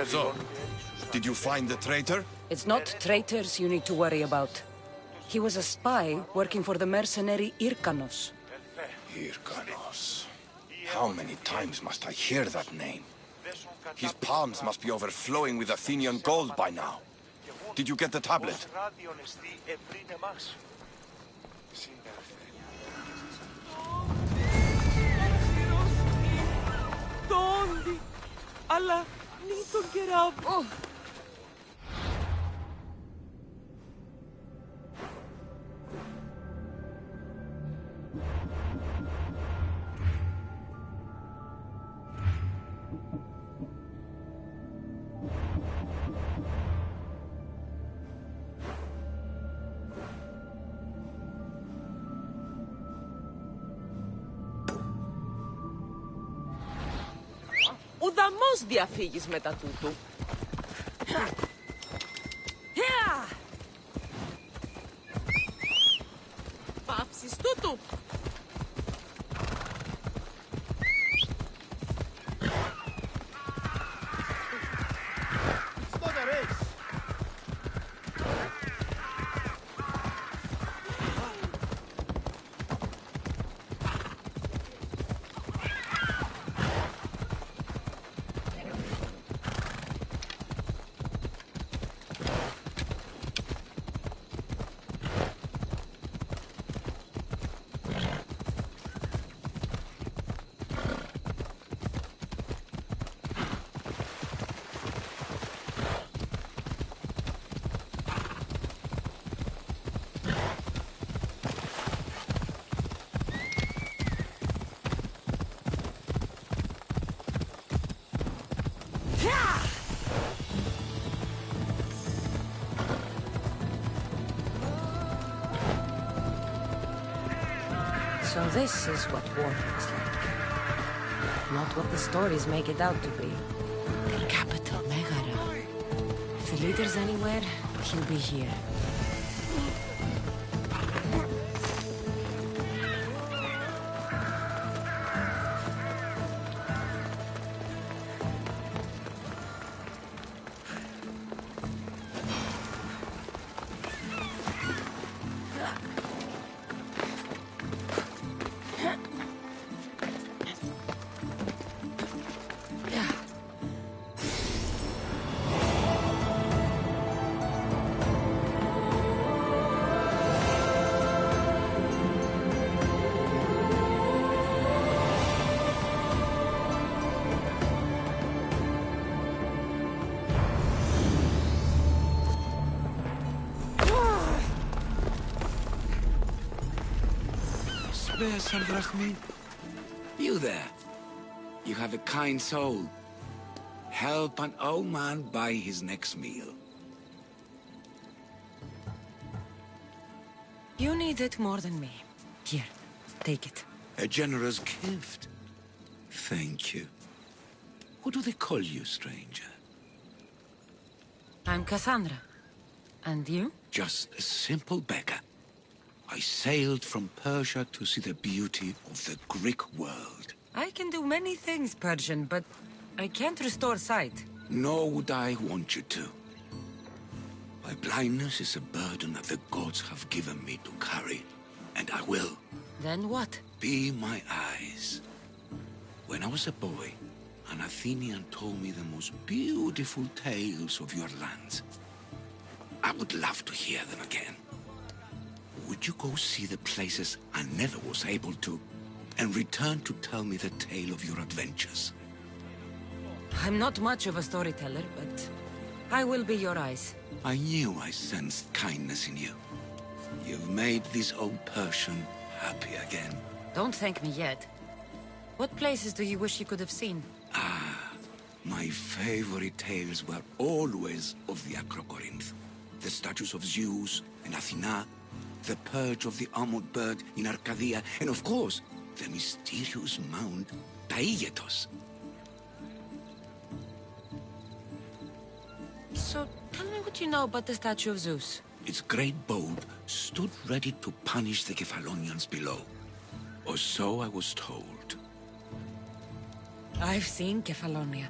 So, did you find the traitor? It's not traitors you need to worry about. He was a spy working for the mercenary Irkanos. Irkanos. How many times must I hear that name? His palms must be overflowing with Athenian gold by now. Did you get the tablet? Τόντι, αλλά μη τον κεράβω. Ουδαμός διαφύγεις μετά τούτου. Πάψεις τούτου. So this is what war looks like. Not what the stories make it out to be. The capital, Megara. If the leader's anywhere, he'll be here. best, Andrachmi. You there. You have a kind soul. Help an old man buy his next meal. You need it more than me. Here, take it. A generous gift. Thank you. What do they call you, stranger? I'm Cassandra. And you? Just a simple beggar. I sailed from Persia to see the beauty of the Greek world. I can do many things, Persian, but I can't restore sight. Nor would I want you to. My blindness is a burden that the gods have given me to carry, and I will. Then what? Be my eyes. When I was a boy, an Athenian told me the most beautiful tales of your lands. I would love to hear them again. Would you go see the places I never was able to, and return to tell me the tale of your adventures? I'm not much of a storyteller, but I will be your eyes. I knew I sensed kindness in you. You've made this old Persian happy again. Don't thank me yet. What places do you wish you could have seen? My favorite tales were always of the Acrocorinth. The statues of Zeus and Athena, the perch of the armored bird in Arcadia, and of course, the mysterious mound Taigetos. So, tell me what you know about the statue of Zeus. Its great bulb stood ready to punish the Kephalonians below. Or so I was told. I've seen Kephallonia,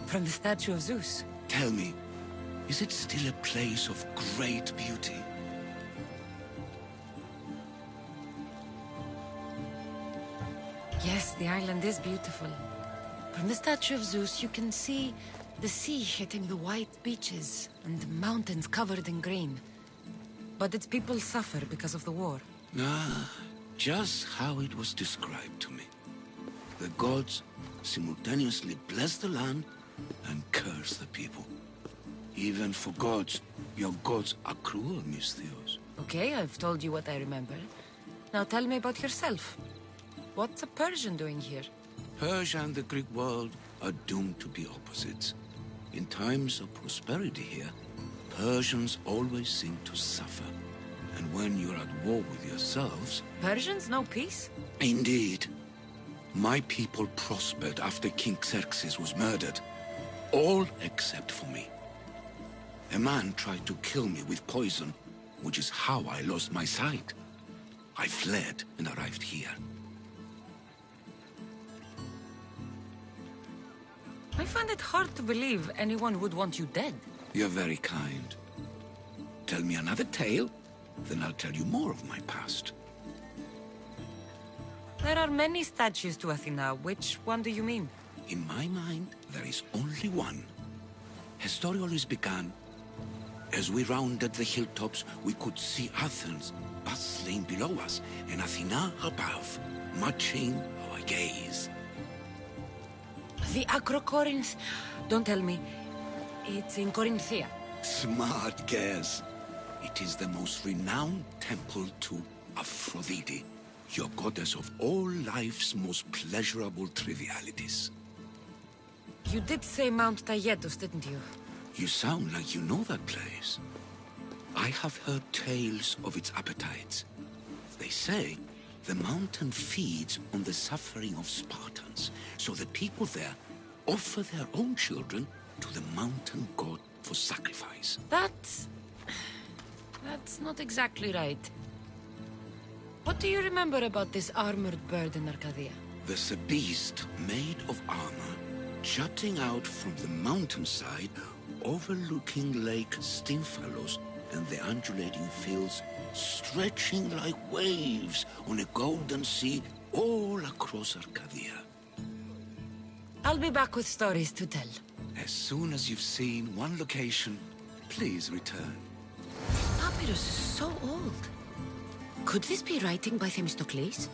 from the statue of Zeus. Tell me, is it still a place of great beauty? Yes, the island is beautiful. From the statue of Zeus, you can see the sea hitting the white beaches and the mountains covered in green. But its people suffer because of the war. Just how it was described to me. The gods simultaneously bless the land and curse the people. Even for gods, your gods are cruel, Misthios. Okay, I've told you what I remember. Now tell me about yourself. What's a Persian doing here? Persia and the Greek world are doomed to be opposites. In times of prosperity here, Persians always seem to suffer. And when you're at war with yourselves... Persians know peace? Indeed. My people prospered after King Xerxes was murdered. All except for me. A man tried to kill me with poison, which is how I lost my sight. I fled and arrived here. I find it hard to believe anyone would want you dead. You're very kind. Tell me another tale, then I'll tell you more of my past. There are many statues to Athena. Which one do you mean? In my mind, there is only one. Her story always began. As we rounded the hilltops, we could see Athens bustling below us, and Athena above, matching our gaze. The Acrocorinth. Don't tell me. It's in Corinthia. Smart guess. It is the most renowned temple to Aphrodite, your goddess of all life's most pleasurable trivialities. You did say Mount Taygetos, didn't you? You sound like you know that place. I have heard tales of its appetites. They say the mountain feeds on the suffering of Spartans, so the people there offer their own children to the mountain god for sacrifice. That's not exactly right. What do you remember about this armored bird in Arcadia? There's a beast made of armor, jutting out from the mountainside, overlooking Lake Stymphalos and the undulating fields, stretching like waves on a golden sea all across Arcadia. I'll be back with stories to tell. As soon as you've seen one location, please return. Papyrus is so old. Could this be writing by Themistocles?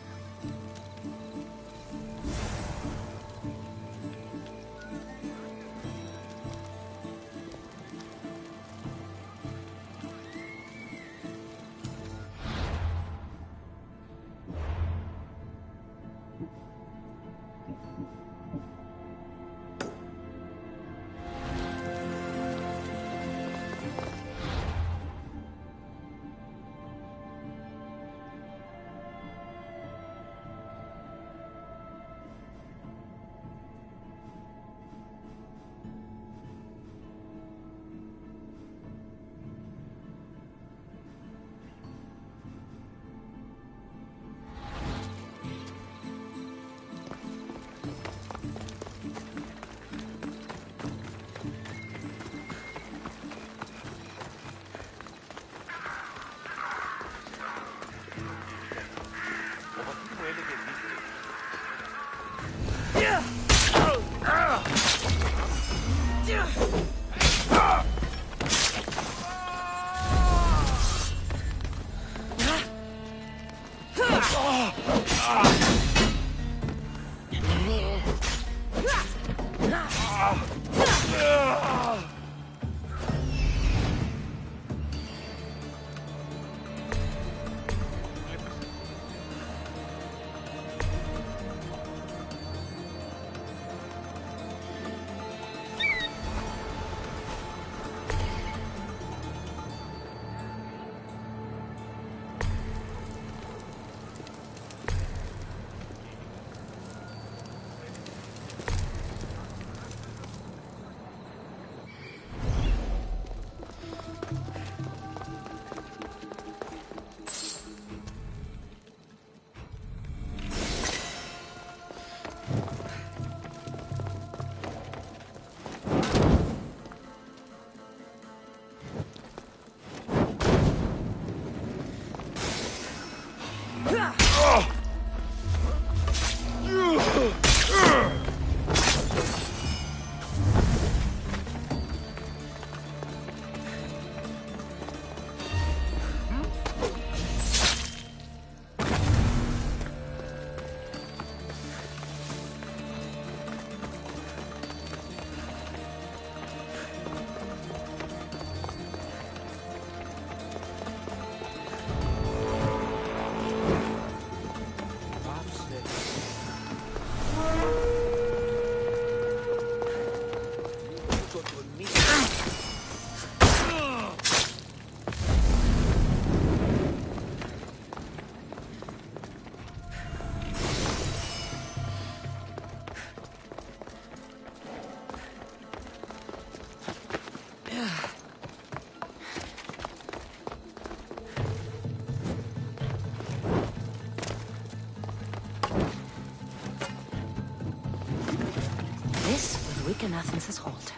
taken Athens' hold.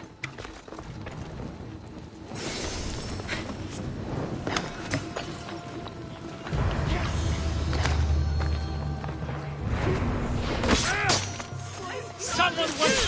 Someone was...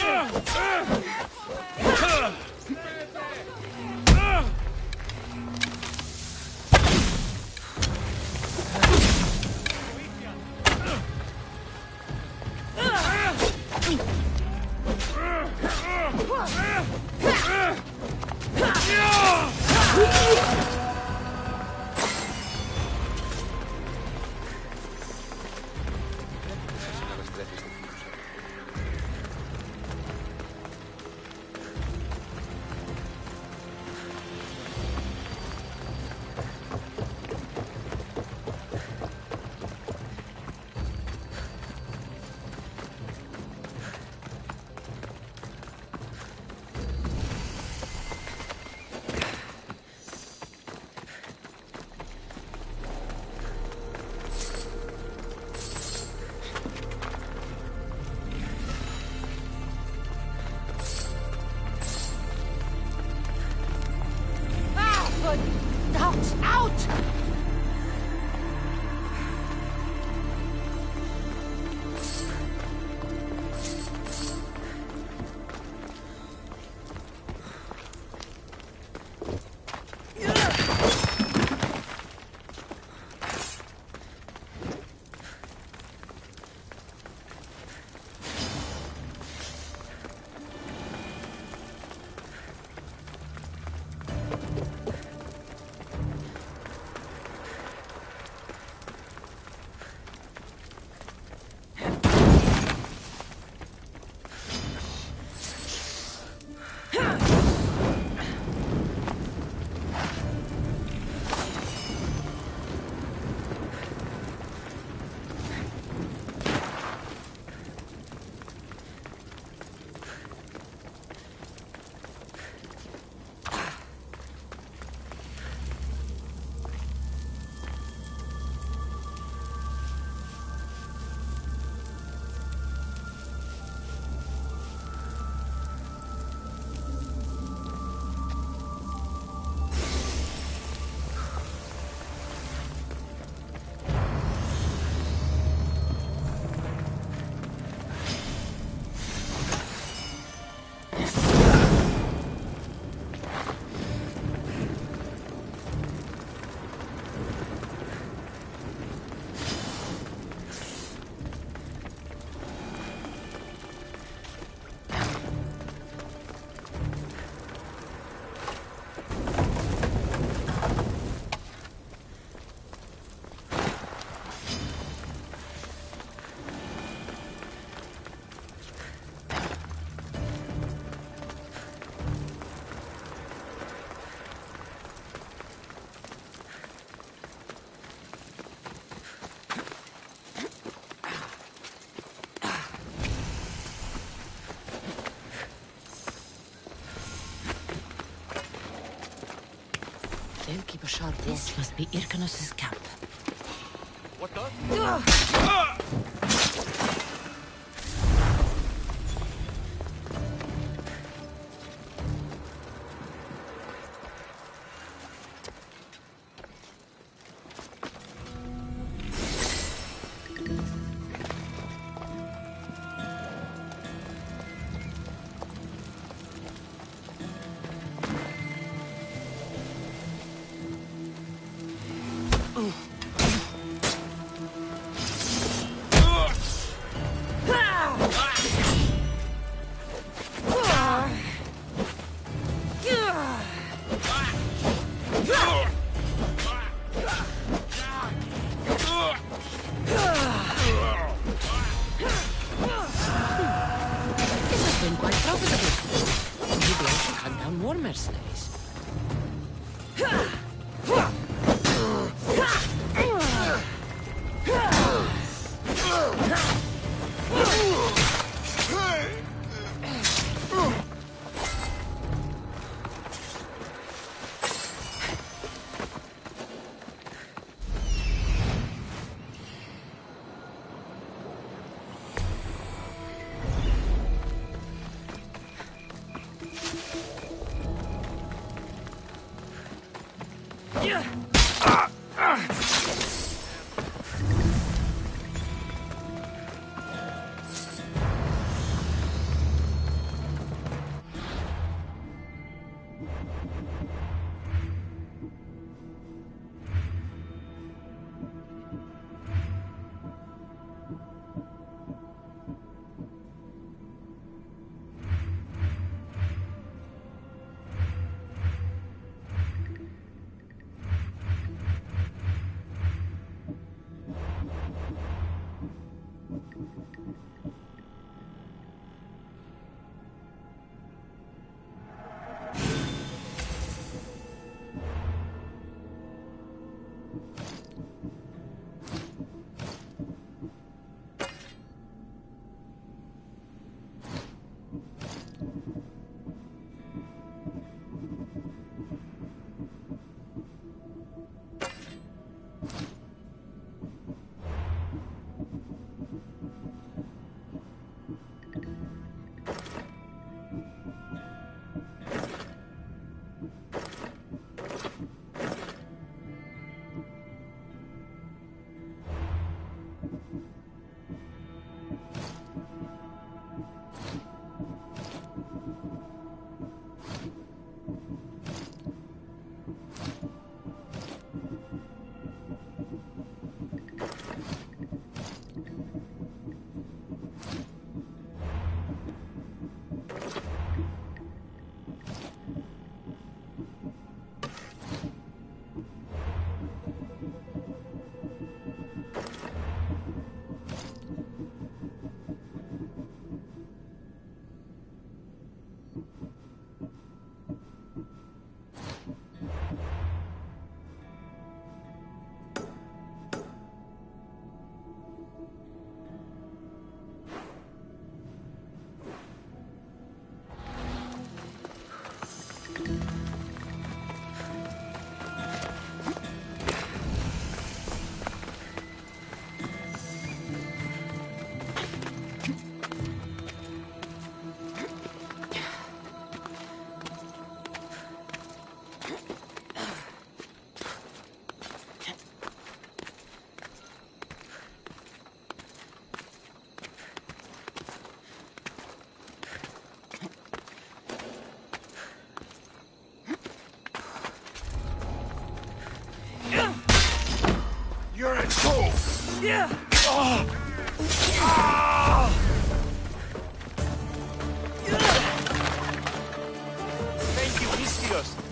Out! They'll keep a sharp watch. This must be Irkanos' camp. What the? Mercenaries. You're a tool! Yeah! Oh. Ah. Thank you, Mystios.